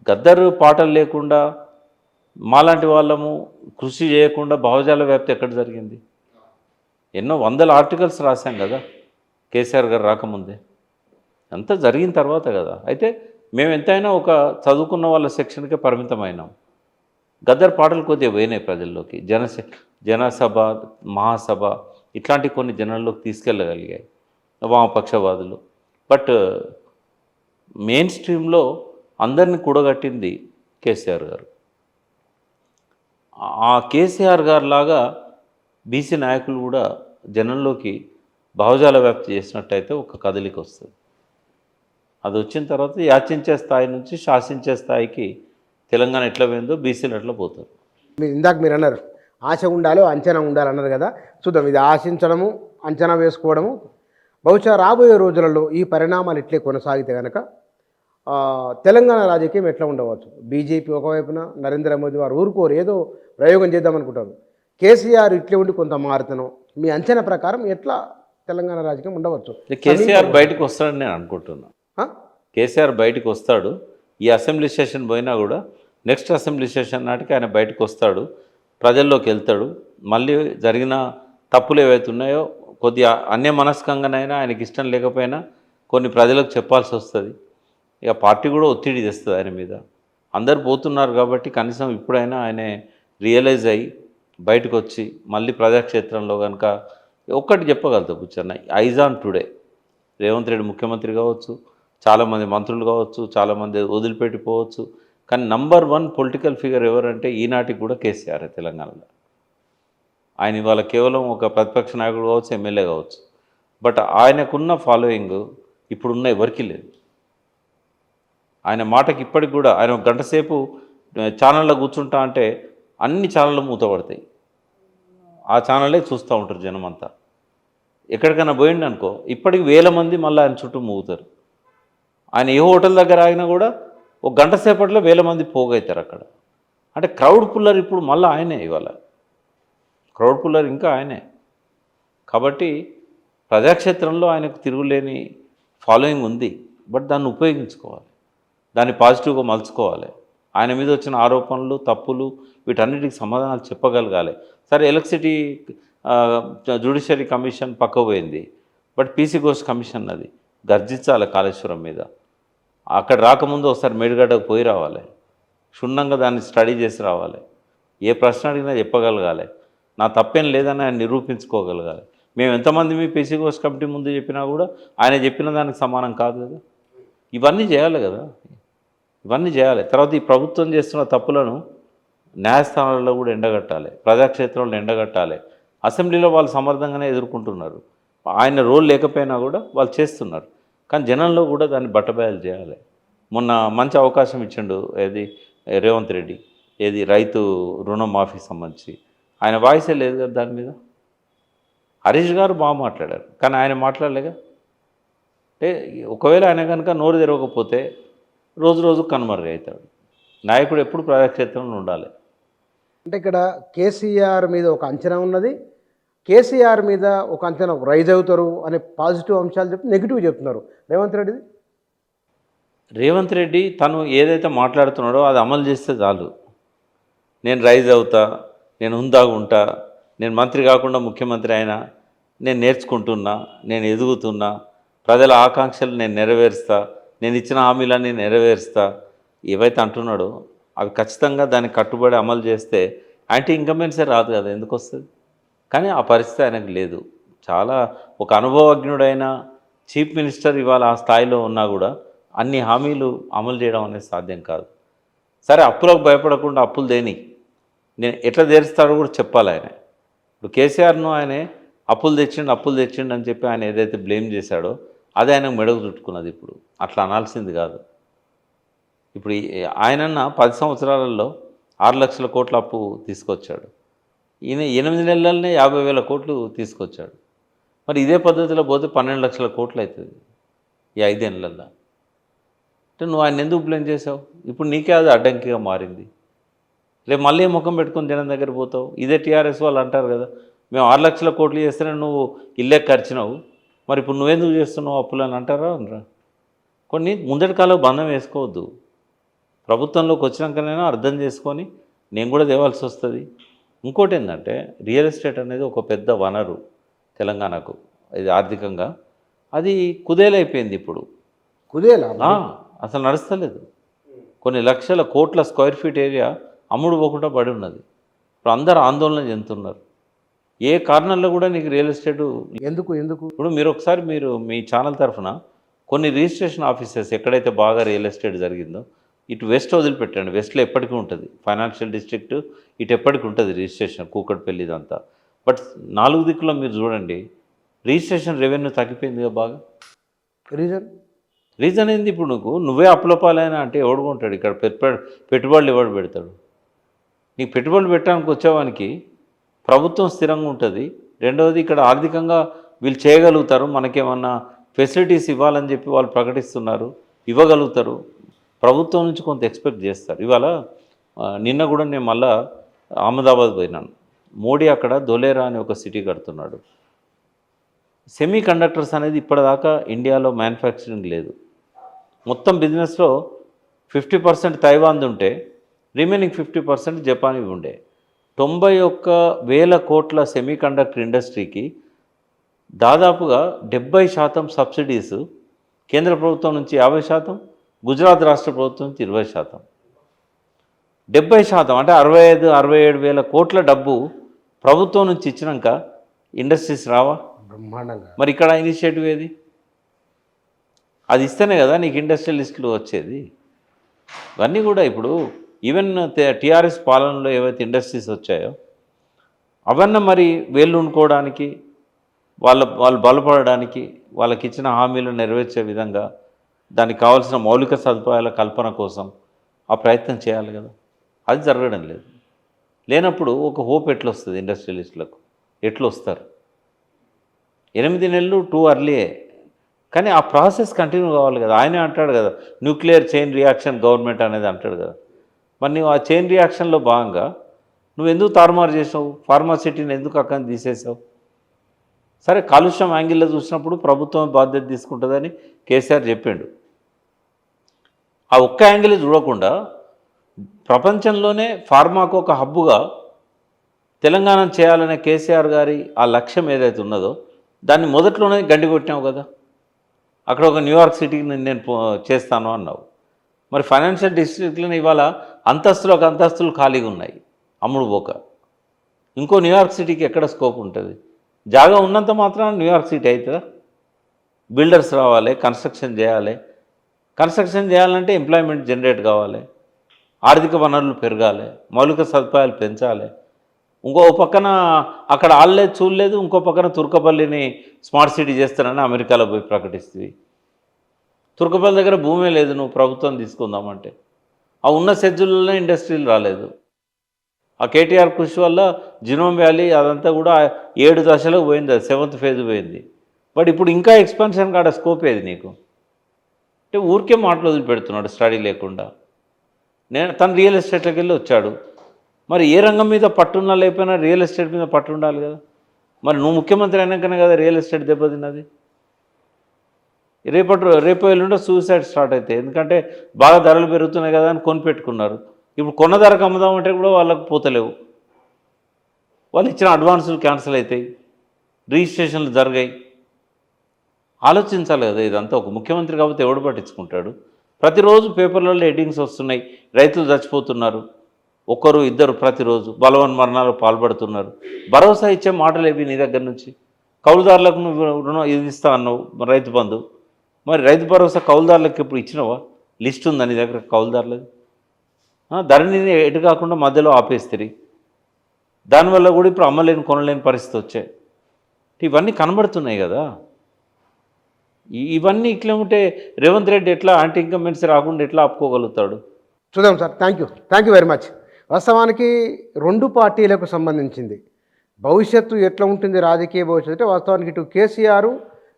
గద్దరు పాటలు లేకుండా మాలాంటి వాళ్ళము కృషి చేయకుండా భావజాల వ్యాప్తి ఎక్కడ జరిగింది? ఎన్నో వందల ఆర్టికల్స్ రాశాం కదా కేసీఆర్ గారు రాకముందే. అంతా జరిగిన తర్వాత కదా. అయితే మేము ఎంతైనా ఒక చదువుకున్న వాళ్ళ సెక్షన్కే పరిమితమైనాం. గద్దర్ పాటలు కొద్దిగా పోయినాయి ప్రజల్లోకి, జనసభ, మహాసభ ఇట్లాంటి కొన్ని జనాల్లోకి తీసుకెళ్ళగలిగాయి వామపక్షవాదులు. బట్ మెయిన్ స్ట్రీమ్లో అందరినీ కూడగట్టింది కేసీఆర్ గారు. ఆ కేసీఆర్ గారు లాగా బీసీ నాయకులు కూడా జనంలోకి భావజాల వ్యాప్తి చేసినట్టయితే ఒక కదలిక వస్తుంది. అది వచ్చిన తర్వాత యాచించే స్థాయి నుంచి శాసించే స్థాయికి తెలంగాణ ఎట్లా పోయిందో బీసీలు ఎట్లా పోతారు. ఇందాక మీరు అన్నారు ఆశ ఉండాలి, అంచనా ఉండాలి అన్నారు కదా. చూద్దాం, ఇది ఆశించడము, అంచనా వేసుకోవడము. బహుశా రాబోయే రోజులలో ఈ పరిణామాలు ఇట్లే కొనసాగితే కనుక తెలంగాణ రాజకీయం ఎట్లా ఉండవచ్చు. బీజేపీ ఒకవైపున, నరేంద్ర మోదీ వారు ఊరుకోరు, ఏదో ప్రయోగం చేద్దామనుకుంటారు. కేసీఆర్ ఇట్లే ఉండి కొంత మారుతాను. మీ అంచనా ప్రకారం ఎట్లా తెలంగాణ రాజకీయం ఉండవచ్చు? కేసీఆర్ బయటకు వస్తాడని నేను అనుకుంటున్నాను. కేసీఆర్ బయటకు వస్తాడు. ఈ అసెంబ్లీ సెషన్ పోయినా కూడా నెక్స్ట్ అసెంబ్లీ సెషన్ నాటికి ఆయన బయటకు వస్తాడు, ప్రజల్లోకి వెళ్తాడు. మళ్ళీ జరిగిన తప్పులు ఏవైతే ఉన్నాయో కొద్దిగా అన్యమనస్కంగానైనా ఆయనకి ఇష్టం లేకపోయినా కొన్ని ప్రజలకు చెప్పాల్సి వస్తుంది. ఇక పార్టీ కూడా ఒత్తిడి తెస్తుంది ఆయన మీద. అందరు పోతున్నారు కాబట్టి కనీసం ఇప్పుడైనా ఆయన రియలైజ్ అయ్యి బయటకు వచ్చి మళ్ళీ ప్రజాక్షేత్రంలో కనుక ఒక్కటి చెప్పగలుగుతా కూర్చొని, as on today. Revanth Reddy ముఖ్యమంత్రి కావచ్చు, చాలామంది మంత్రులు కావచ్చు, చాలామంది వదిలిపెట్టిపోవచ్చు, కానీ నంబర్ 1 పొలిటికల్ ఫిగర్ ఎవరంటే ఈనాటికి కూడా కేసీఆర్ తెలంగాణలో. ఆయన ఇవాళ కేవలం ఒక ప్రతిపక్ష నాయకుడు కావచ్చు, ఎమ్మెల్యే కావచ్చు, బట్ ఆయనకున్న ఫాలోయింగ్ ఇప్పుడున్న ఎవరికీ లేదు. ఆయన మాటకి ఇప్పటికి కూడా ఆయన ఒక గంట సేపు ఛానల్లో కూర్చుంటా అంటే అన్ని ఛానళ్ళు మూతపడతాయి, ఆ ఛానలే చూస్తూ ఉంటారు జనం అంతా. ఎక్కడికైనా పోయిండు అనుకో ఇప్పటికి 1000 మంది మళ్ళీ ఆయన చుట్టూ మూగుతారు. ఆయన ఏ హోటల్ దగ్గర ఆగినా కూడా ఒక గంట సేపట్లో 1000 మంది పోగవుతారు అక్కడ. అంటే క్రౌడ్ పుల్లర్ ఇప్పుడు మళ్ళీ ఆయనే, ఇవాళ క్రౌడ్ పుల్లర్ ఇంకా ఆయనే. కాబట్టి ప్రజాక్షేత్రంలో ఆయనకు తిరుగులేని ఫాలోయింగ్ ఉంది. బట్ దాన్ని ఉపయోగించుకోవాలి, దాన్ని పాజిటివ్గా మలుచుకోవాలి. ఆయన మీద వచ్చిన ఆరోపణలు, తప్పులు వీటన్నిటికి సమాధానాలు చెప్పగలగాలి. సరే, ఎలక్ట్రిసిటీ జ్యుడిషియరీ కమిషన్ పక్క పోయింది, బట్ పీసీ ఘోష్ కమిషన్ అది గర్జించాలి కాళేశ్వరం మీద. అక్కడ రాకముందు ఒకసారి మేడిగడ్డకు పోయి రావాలి, క్షుణ్ణంగా దాన్ని స్టడీ చేసి రావాలి. ఏ ప్రశ్న అడిగినా చెప్పగలగాలి, నా తప్పేం లేదని ఆయన నిరూపించుకోగలగాలి. మేము ఎంతమంది మీ పీసీ ఘోష్ కమిటీ ముందు చెప్పినా కూడా ఆయన చెప్పిన దానికి సమానం కాదు కదా. ఇవన్నీ చేయాలి కదా, ఇవన్నీ చేయాలి. తర్వాత ఈ ప్రభుత్వం చేస్తున్న తప్పులను న్యాయస్థానాలలో కూడా ఎండగట్టాలి, ప్రజాక్షేత్రంలో ఎండగట్టాలి. అసెంబ్లీలో వాళ్ళు సమర్థంగానే ఎదుర్కొంటున్నారు, ఆయన రోల్ లేకపోయినా కూడా వాళ్ళు చేస్తున్నారు. కానీ జనంలో కూడా దాన్ని బట్టబయలు చేయాలి. మొన్న మంచి అవకాశం ఇచ్చిండు ఏది రేవంత్ రెడ్డి. ఏది రైతు రుణమాఫీ సంబంధించి ఆయన వాయిసే లేదు కదా దాని మీద. హరీష్ గారు బాగా మాట్లాడారు కానీ ఆయన మాట్లాడలేగా. అంటే ఒకవేళ ఆయన కనుక నోరు తెరవకపోతే రోజు రోజు కనుమరుగవుతాడు. నాయకుడు ఎప్పుడు ప్రజాక్షేత్రంలో ఉండాలి. అంటే ఇక్కడ కేసీఆర్ మీద ఒక అంచనా ఉన్నది, కేసీఆర్ మీద ఒక అంచనా రైజ్ అవుతారు అనే పాజిటివ్ అంశాలు చెప్పి నెగిటివ్ చెప్తున్నారు రేవంత్ రెడ్డిది. రేవంత్ రెడ్డి తను ఏదైతే మాట్లాడుతున్నాడో అది అమలు చేస్తే చాలు. నేను రైజ్ అవుతా, నేను హుందాగా ఉంటా, నేను మంత్రి కాకుండా ముఖ్యమంత్రి అయినా, నేను నేర్చుకుంటున్నా, నేను ఎదుగుతున్నా, ప్రజల ఆకాంక్షలు నేను నెరవేరుస్తా, నేను ఇచ్చిన హామీలన్నీ నెరవేరుస్తా, ఏవైతే అంటున్నాడో అవి ఖచ్చితంగా దానికి కట్టుబడి అమలు చేస్తే యాంటీ ఇన్కంబెన్సీ రాదు కదా, ఎందుకు వస్తుంది? కానీ ఆ పరిస్థితి ఆయనకు లేదు. చాలా ఒక అనుభవజ్ఞుడైన చీఫ్ మినిస్టర్ ఇవాళ ఆ స్థాయిలో ఉన్నా కూడా అన్ని హామీలు అమలు చేయడం అనేది సాధ్యం కాదు. సరే అప్పులకు భయపడకుండా అప్పులు దేని నేను ఎట్లా తీరుస్తాడో కూడా చెప్పాలి ఆయన. ఇప్పుడు కేసీఆర్ను ఆయనే అప్పులు తెచ్చిండు అని చెప్పి ఆయన ఏదైతే బ్లేమ్ చేశాడో అదే ఆయనకు మెడకు చుట్టుకున్నది. ఇప్పుడు అట్లా అనాల్సింది కాదు. ఇప్పుడు ఆయనన్న 10 సంవత్సరాలలో 6 లక్షల కోట్ల అప్పు తీసుకొచ్చాడు. ఈయన 8 నెలలనే 50,000 కోట్లు తీసుకొచ్చాడు. మరి ఇదే పద్ధతిలో పోతే 12 లక్షల కోట్లు అవుతుంది ఈ 5 ఏళ్ళల్లో. అంటే నువ్వు ఆయన ఎందుకు బ్లేమ్ చేసావు? ఇప్పుడు నీకే అది అడ్డంకిగా మారింది. రేపు మళ్ళీ ముఖం పెట్టుకొని జనం దగ్గర పోతావు. ఇదే టీఆర్ఎస్ వాళ్ళు అంటారు కదా, మేము 6 లక్షల కోట్లు చేస్తేనే నువ్వు ఇల్లే ఖర్చినావు, మరి ఇప్పుడు నువ్వెందుకు చేస్తున్నావు అప్పులు అని అంటారా అనరా? కొన్ని ముందటి కాలం బంధం వేసుకోవద్దు. ప్రభుత్వంలోకి వచ్చినాకనైనా అర్థం చేసుకొని నేను కూడా తేవాల్సి వస్తుంది. ఇంకోటి ఏంటంటే రియల్ ఎస్టేట్ అనేది ఒక పెద్ద వనరు తెలంగాణకు, ఇది ఆర్థికంగా అది కుదేలైపోయింది. ఇప్పుడు కుదేలా అసలు నడుస్తలేదు. కొన్ని లక్షల కోట్ల స్క్వేర్ ఫీట్ ఏరియా అమ్ముడు పోకుండా పడి ఉన్నది. ఇప్పుడు అందరూ ఆందోళన చెందుతున్నారు. ఏ కారణంలో కూడా నీకు రియల్ ఎస్టేటు ఎందుకు ఎందుకు ఇప్పుడు మీరు ఒకసారి మీ ఛానల్ తరఫున కొన్ని రిజిస్ట్రేషన్ ఆఫీసెస్ ఎక్కడైతే బాగా రియల్ ఎస్టేట్ జరిగిందో ఇటు వెస్ట్ వదిలిపెట్టండి. వెస్ట్లో ఎప్పటికీ ఉంటుంది ఫైనాన్షియల్ డిస్ట్రిక్ట్, ఇటు ఎప్పటికి ఉంటుంది రిజిస్ట్రేషన్, కూకట్పల్లి ఇదంతా. బట్ 4 దిక్కులో మీరు చూడండి రిజిస్ట్రేషన్ రెవెన్యూ తగ్గిపోయిందిగా బాగా. రీజన్ ఏంది? ఇప్పుడు నువ్వే అప్పులపాలైనా అంటే ఎవడు కొంటాడు? ఇక్కడ పెట్టుబడులు ఎవడు పెడతాడు? నీకు పెట్టుబడులు పెట్టడానికి వచ్చేవానికి ప్రభుత్వం స్థిరంగా ఉంటుంది. రెండవది ఇక్కడ ఆర్థికంగా వీళ్ళు చేయగలుగుతారు, మనకేమన్నా ఫెసిలిటీస్ ఇవ్వాలని చెప్పి వాళ్ళు ప్రకటిస్తున్నారు, ఇవ్వగలుగుతారు. ప్రభుత్వం నుంచి కొంత ఎక్స్పెక్ట్ చేస్తారు. ఇవాళ నిన్న కూడా నేను మళ్ళా అహ్మదాబాద్ పోయినాను. మోడీ అక్కడ ధోలేరా అనే ఒక సిటీ కడుతున్నాడు. సెమీ కండక్టర్స్ అనేది ఇప్పటిదాకా ఇండియాలో మ్యానుఫ్యాక్చరింగ్ లేదు. మొత్తం బిజినెస్లో 50% తైవాన్ది ఉంటే రిమైనింగ్ 50% జపాన్వి ఉండే. 91,000 కోట్ల సెమీ కండక్టర్ ఇండస్ట్రీకి దాదాపుగా 70% సబ్సిడీస్ కేంద్ర ప్రభుత్వం నుంచి 50%, గుజరాత్ రాష్ట్ర ప్రభుత్వం నుంచి 20%. 70% అంటే 65-67 కోట్ల డబ్బు ప్రభుత్వం నుంచి ఇచ్చినాక ఇండస్ట్రీస్ రావా? బ్రహ్మాండంగా. మరి ఇక్కడ ఇనిషియేటివ్ ఏది? అది ఇస్తేనే కదా నీకు ఇండస్ట్రియలిస్టులు వచ్చేది. ఇవన్నీ కూడా ఇప్పుడు ఈవెన్ టీఆర్ఎస్ పాలనలో ఏవైతే ఇండస్ట్రీస్ వచ్చాయో అవన్నీ మరి వేళ్ళు ఉండుకోవడానికి, వాళ్ళు బలపడడానికి, వాళ్ళకి ఇచ్చిన హామీలు నెరవేర్చే విధంగా దానికి కావాల్సిన మౌలిక సదుపాయాల కల్పన కోసం ఆ ప్రయత్నం చేయాలి కదా. అది జరగడం లేదు. లేనప్పుడు ఒక హోప్ ఎట్లా వస్తుంది ఇండస్ట్రియలిస్టులకు? ఎట్లా వస్తారు? 8 నెలలు టూ అర్లీయే. కానీ ఆ ప్రాసెస్ కంటిన్యూ కావాలి కదా. ఆయనే అంటాడు కదా న్యూక్లియర్ చైన్ రియాక్షన్ గవర్నమెంట్ అనేది అంటాడు కదా. మరి నువ్వు ఆ చైన్ రియాక్షన్లో భాగంగా నువ్వు ఎందుకు తారుమారు చేసావు? ఫార్మాసిటీని ఎందుకు అక్కడ తీసేసావు? సరే కాలుష్యం యాంగిల్లో చూసినప్పుడు ప్రభుత్వం బాధ్యత తీసుకుంటుందని కేసీఆర్ చెప్పిండు. ఆ ఒక్క యాంగిల్ చూడకుండా ప్రపంచంలోనే ఫార్మాకు ఒక హబ్బుగా తెలంగాణ చేయాలనే కేసీఆర్ గారి ఆ లక్ష్యం ఏదైతే ఉన్నదో దాన్ని మొదట్లోనే గండి కొట్టినావు కదా. అక్కడ ఒక న్యూయార్క్ సిటీకి నేను చేస్తాను అన్నావు. మరి ఫైనాన్షియల్ డిస్ట్రిక్ట్లను ఇవాళ అంతస్తులు ఖాళీగా ఉన్నాయి అమ్ముడు పోక. ఇంకో న్యూయార్క్ సిటీకి ఎక్కడ స్కోప్ ఉంటుంది? జాగా ఉన్నంత మాత్రాన న్యూయార్క్ సిటీ అవుతుందా? బిల్డర్స్ రావాలి, కన్స్ట్రక్షన్ చేయాలంటే ఎంప్లాయ్మెంట్ జనరేట్ కావాలి, ఆర్థిక వనరులు పెరగాలి, మౌలిక సదుపాయాలు పెంచాలి. ఇంకో పక్కన అక్కడ ఆడలేదు చూడలేదు, ఇంకో పక్కన తుర్కపల్లిని స్మార్ట్ సిటీ చేస్తానని అమెరికాలో పోయి ప్రకటిస్తుంది. తుర్కపల్లి దగ్గర భూమే లేదు నువ్వు ప్రభుత్వం తీసుకుందామంటే. ఆ ఉన్న షెడ్యూల్లోనే ఇండస్ట్రీలు రాలేదు. ఆ కేటీఆర్ కృషి వల్ల జినోమ్ వ్యాలీ అదంతా కూడా 7 దశలకు పోయింది, అది 7th ఫేజ్ పోయింది. బట్ ఇప్పుడు ఇంకా ఎక్స్పాన్షన్ కాడ స్కోప్ ఏది నీకు? అంటే ఊరికే మాటలు వదిలిపెడుతున్నాడు స్టడీ లేకుండా. తను రియల్ ఎస్టేట్లోకి వెళ్ళి వచ్చాడు. మరి ఏ రంగం మీద పట్టున్నా లేకపోయినా రియల్ ఎస్టేట్ మీద పట్టు ఉండాలి కదా. మరి నువ్వు ముఖ్యమంత్రి అయినాకనే కదా రియల్ ఎస్టేట్ దెబ్బతిన్నది. రేపు ఎల్లుండో సూసైడ్ స్టార్ట్ అవుతాయి. ఎందుకంటే బాగా ధరలు పెరుగుతున్నాయి కదా అని కొనిపెట్టుకున్నారు. ఇప్పుడు కొన్న ధరకు అమ్ముదామంటే కూడా వాళ్ళకు పోతలేవు. వాళ్ళు ఇచ్చిన అడ్వాన్సులు క్యాన్సిల్ అవుతాయి, రిజిస్ట్రేషన్లు జరిగాయి. ఆలోచించాలి కదా ఇదంతా. ఒక ముఖ్యమంత్రి కాబట్టి ఎవడు పట్టించుకుంటాడు? ప్రతిరోజు పేపర్లలో హెడ్డింగ్స్ వస్తున్నాయి, రైతులు చచ్చిపోతున్నారు, ఒకరు ఇద్దరు ప్రతిరోజు బలవన్ మరణాలు పాల్పడుతున్నారు. భరోసా ఇచ్చే మాటలు ఏవి నీ దగ్గర నుంచి? కౌలుదారులకు నువ్వు రుణం ఇది ఇస్తా అన్నావు, రైతు బంధు. మరి రైతు భరోసా కౌలుదారులకు ఇప్పుడు ఇచ్చినావా? లిస్ట్ ఉందా నీ దగ్గర కౌలుదారులది? ధరణిని ఎటు కాకుండా మధ్యలో ఆపేస్తుంది. దానివల్ల కూడా ఇప్పుడు అమ్మలేని కొనలేని పరిస్థితి వచ్చాయి. ఇవన్నీ కనబడుతున్నాయి కదా. ఇవన్నీ ఇట్లా ఉంటే రేవంత్ రెడ్డి ఎట్లా యాంటీ ఇన్కంబెన్సీ రాకుండా ఎట్లా ఆపుకోగలుగుతాడు? చూద్దాం sir. Thank you very much. వాస్తవానికి 2 పార్టీలకు సంబంధించింది భవిష్యత్తు ఎట్లా ఉంటుంది, రాజకీయ భవిష్యత్తు అంటే వాస్తవానికి ఇటు కేసీఆర్,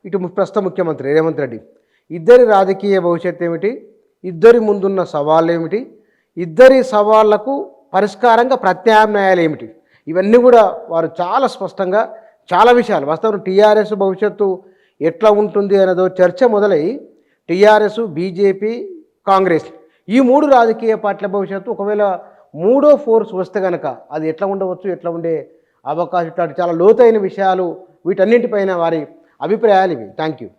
ఇటు ప్రస్తుత ముఖ్యమంత్రి రేవంత్ రెడ్డి, ఇద్దరి రాజకీయ భవిష్యత్తు ఏమిటి, ఇద్దరి ముందున్న సవాళ్ళు ఏమిటి, ఇద్దరి సవాళ్లకు పరిష్కారంగా ప్రత్యామ్నాయాలు ఏమిటి, ఇవన్నీ కూడా వారు చాలా స్పష్టంగా చాలా విషయాలు వాస్తవం టీఆర్ఎస్ భవిష్యత్తు ఎట్లా ఉంటుంది అనేదో చర్చ మొదలై టీఆర్ఎస్, బీజేపీ, కాంగ్రెస్ ఈ 3 రాజకీయ పార్టీల భవిష్యత్తు ఒకవేళ 3వ ఫోర్స్ వస్తే కనుక అది ఎట్లా ఉండవచ్చు, ఎట్లా ఉండే అవకాశం, ఇట్లాంటి చాలా లోతైన విషయాలు వీటన్నింటిపైన వారి అభిప్రాయాలు ఇవి. Thank you.